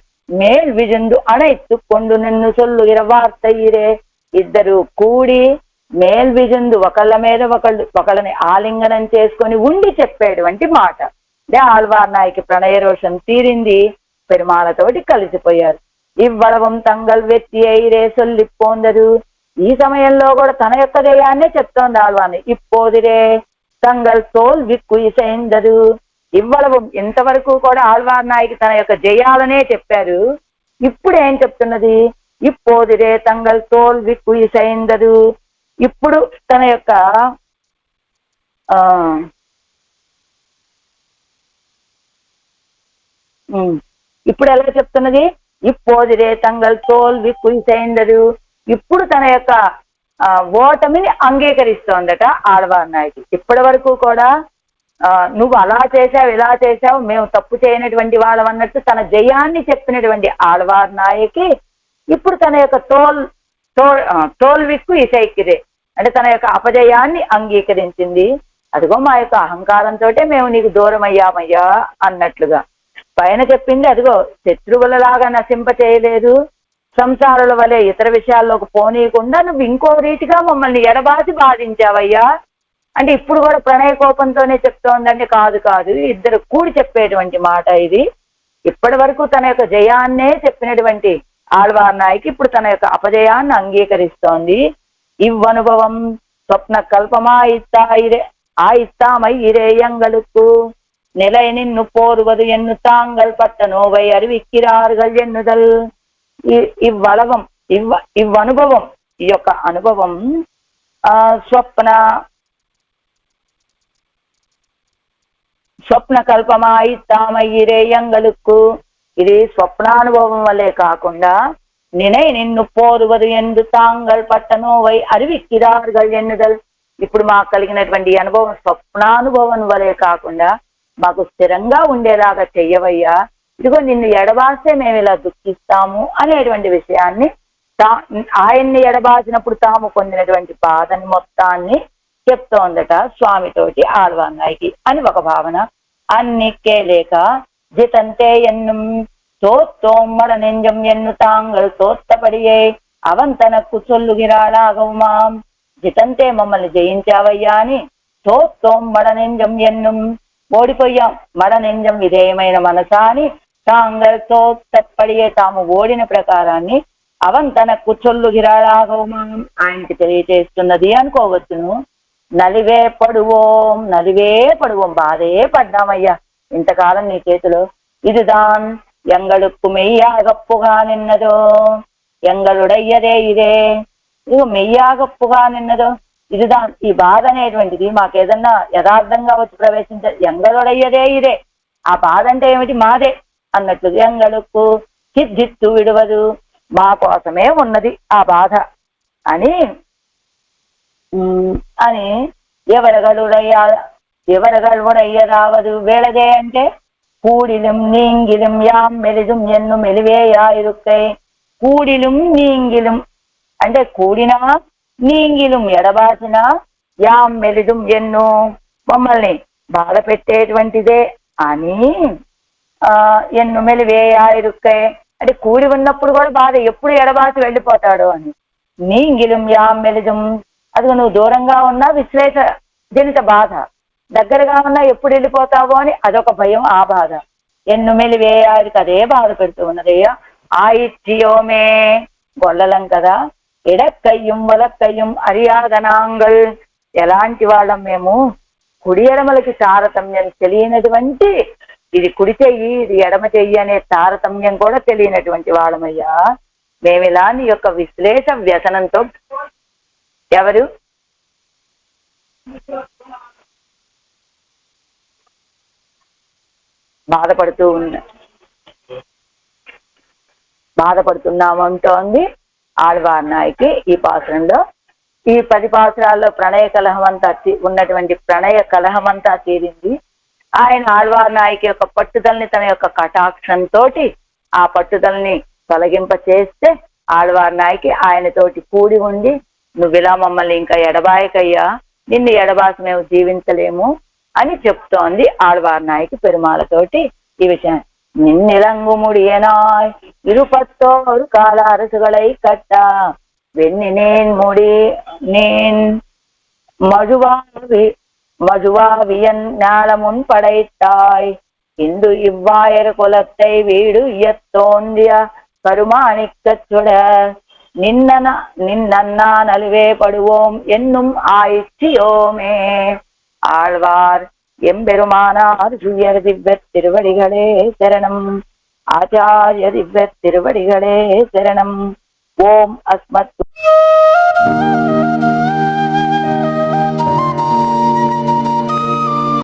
మేల్ విజందు అణైత్తు కొండు నిన్ను సొల్లుగిర వార్తయిరే ఇద్దరు కూడి మేల్ విజందు ఒకళ్ళ మీద ఒకళ్ళని ఆలింగనం చేసుకొని ఉండి చెప్పేటువంటి మాట. అంటే ఆళ్వార్ నాయకి ప్రణయ రోషం తీరింది, పెరుమాళతోటి కలిసిపోయారు. ఇవ్వడవం తంగల్ వెత్తి అయిరే సొల్లిపోందరు. ఈ సమయంలో కూడా తన యొక్క జయాన్నే చెప్తోంది ఆళ్వార్ని. ఇప్పోదిరే తంగల్ తోల్ విక్కు ఇసైందరు. ఇవ్వడవం ఇంతవరకు కూడా ఆళ్వార్ నాయకి తన యొక్క జయాలనే చెప్పారు. ఇప్పుడు ఏం చెప్తున్నది? ఇప్పోదిరే తంగల్ తోల్ విక్కు ఇసైందరు. ఇప్పుడు తన యొక్క ఇప్పుడు ఎలా చెప్తున్నది? ఇప్పోదిరే తంగల్ తోల్ విక్కు ఇసైందరు. ఇప్పుడు తన యొక్క ఓటమిని అంగీకరిస్తోందట ఆళ్వార్ నాయకి. ఇప్పటి వరకు కూడా నువ్వు అలా చేసావు ఇలా చేసావు మేము తప్పు చేయనటువంటి వాళ్ళం అన్నట్టు తన జయాన్ని చెప్పినటువంటి ఆళ్వార్ నాయకి ఇప్పుడు తన యొక్క తోల్ విక్కు ఇసైకిరే అంటే తన యొక్క అపజయాన్ని అంగీకరించింది. అదిగో మా యొక్క అహంకారంతో మేము నీకు దూరం అయ్యామయ్యా అన్నట్లుగా. పైన చెప్పింది అదిగో శత్రువులలాగా నశింప చేయలేదు, సంసారుల వలె ఇతర విషయాల్లోకి పోనీయకుండా నువ్వు ఇంకో రీతిగా మమ్మల్ని ఎడబాసి బాధించావయ్యా అంటే ఇప్పుడు కూడా ప్రణయ కోపంతోనే చెప్తోందంటే కాదు కాదు, ఇద్దరు కూడి చెప్పేటువంటి మాట ఇది. ఇప్పటి వరకు తన యొక్క జయాన్నే చెప్పినటువంటి ఆళ్వార్ నాయకి ఇప్పుడు తన యొక్క అపజయాన్ని అంగీకరిస్తోంది. ఇవ్వనుభవం స్వప్న కల్పమా ஆயித்தாமை இரேயங்களுக்கு நிலை நின்னு போருவது என்னு தாங்கள் பட்ட நோவை அறிவிக்கிறார்கள் ఎన్నుదల్. ఇవ్వలవం ఇవ్వనుభవం, ఈ యొక్క అనుభవం స్వప్న కల్పమాయిత్తామయ్యిరేయంగలుక్కు, ఇది స్వప్నానుభవం వల్లే కాకుండా నినై నిన్ను పోరువదు ఎందు తాంగల్ పట్టనోవై అరివిక్కిరార్గల్ ఎన్నుదల్. ఇప్పుడు మాకు కలిగినటువంటి అనుభవం స్వప్నానుభవం వలే కాకుండా మాకు స్థిరంగా ఉండేలాగా చెయ్యవయ్యా, ఇదిగో నిన్ను ఎడబాస్తే మేము ఇలా దుఃఖిస్తాము అనేటువంటి విషయాన్ని, ఆయన్ని ఎడబాసినప్పుడు తాము పొందినటువంటి బాధని మొత్తాన్ని చెప్తోందట స్వామితోటి ఆళ్వార్ నాయకి అని ఒక భావన. అన్నిక్కే లేక జితంతే ఎన్ను తోత్తోమ్మడ నెంజం ఎన్ను తాంగల్ తోత్తపడియే అవన్ తనకు చొల్లుగిరాళాగవుమాం. జితంతే మమ్మల్ని జయించావయ్యా అని తోత్తోమ్మడ నెంజం ఎన్ను ఓడిపోయాం, మడ నెంజం విధేయమైన మనసాని తాంగల్ తోత్తపడియే తాము ఓడిన ప్రకారాన్ని అవన్ తనకు చొల్లుగిరాళాగవుమాం ఆయనకి తెలియచేస్తున్నది అనుకోవచ్చును. నలివే పడువోం బాధే పడ్డామయ్యా ఇంతకాలం నీ చేతిలో. ఇదిదాన్ ఎంగళుక్కు మెయ్యాగప్పుగా నిన్నదో, ఎంగళుడయ్యదే ఇదే, ఇదిగో మెయ్యాగప్పుగా నిన్నదో, ఇదిదాన్ ఈ బాధ అనేటువంటిది మాకేదన్నా యథార్థంగా వచ్చి ప్రవేశించ, ఎంగళుడయ్యదే ఇదే, ఆ బాధ అంటే ఏమిటి మాదే అన్నట్లు. ఎంగళుక్కు చిద్దిత్తు విడవదు, మా కోసమే ఉన్నది ఆ బాధ అని ఎవరగలుడయ్యరావదు వేళదే అంటే కూడిലും నీంగిലും యాం మెలిదుం ఎన్ను మెలివేయాయిరుక్కై. కూడిലും నీంగిലും అంటే కూడినా నీంగిലും ఎడబాసినా యాం మెలిదుం ఎన్ను మమ్మల్ని బాధ పెట్టేటువంటిదే అని ఎన్ను మెలివేయాయిరుక్కై అంటే కూడి ఉన్నప్పుడు కూడా బాధ, ఎప్పుడు ఎడబాసి వెళ్ళిపోతాడు అని. నీంగిലും యాం మెలిదుం అదిగో నువ్వు దూరంగా ఉన్నా విశ్లేష జనిత బాధ, దగ్గరగా ఉన్నా ఎప్పుడు వెళ్ళిపోతావో అని అదొక భయం, ఆ బాధ. ఎన్ను మెలివేయాడికి అదే బాధ పెడుతూ ఉన్నదయ్యా. ఆయిత్యోమే గొల్లలం కదా, ఎడక్కయ్యం వలక్కయ్యం అరియాదనాంగల్, ఎలాంటి వాళ్ళం మేము, కుడి ఎడమలకి తారతమ్యం తెలియనటువంటి, ఇది కుడి చెయ్యి ఇది ఎడమ చెయ్యి అనే తారతమ్యం కూడా తెలియనటువంటి వాళ్ళమయ్యా మేమిలా నీ యొక్క విశ్లేష వ్యసనంతో. ఎవరు బాధపడుతున్నామంటోంది ఆళ్వార్ నాయకి ఈ పాత్రంలో. ఈ 10 పాత్రాల్లో ప్రణయ కలహం అంతా ఉన్నటువంటి ప్రణయ కలహం అంతా తీరింది. ఆయన ఆళ్వార్ నాయకి యొక్క పట్టుదలని తన యొక్క కటాక్షంతో ఆ పట్టుదలని తొలగింప చేస్తే ఆళ్వార్ నాయకి ఆయనతోటి కూడి ఉండి, నువ్విలా మమ్మల్ని ఇంకా ఎడబాయకయ్యా, నిన్ను ఎడబాసి మేము జీవించలేము అని చెప్తోంది ఆళ్వార్ నాయకి పెరుమాళతోటి ఈ విషయం. నిన్నిలంగుముడియనాయ్ இருபத்தோரு கால அரசுகளை கட்டா வெண்ணினேன் முடி நேன் மழுவாவியன் ஞாலமுன் படைத்தாய் இந்து இவ்வாயர் குலத்தை வீடு இயத்தோந்திய கருமாணிக்கச் சுட நின்னா நலுவே படுவோம் என்னும் ஆய்ச்சியோமே. ஆழ்வார் எம்பெருமானார் சுயர் திவ்யத் திருவடிகளே சரணம். ஆச்சாரிய திவ்யத் திருவடிகளே சரணம். ஓம் அஸ்மத்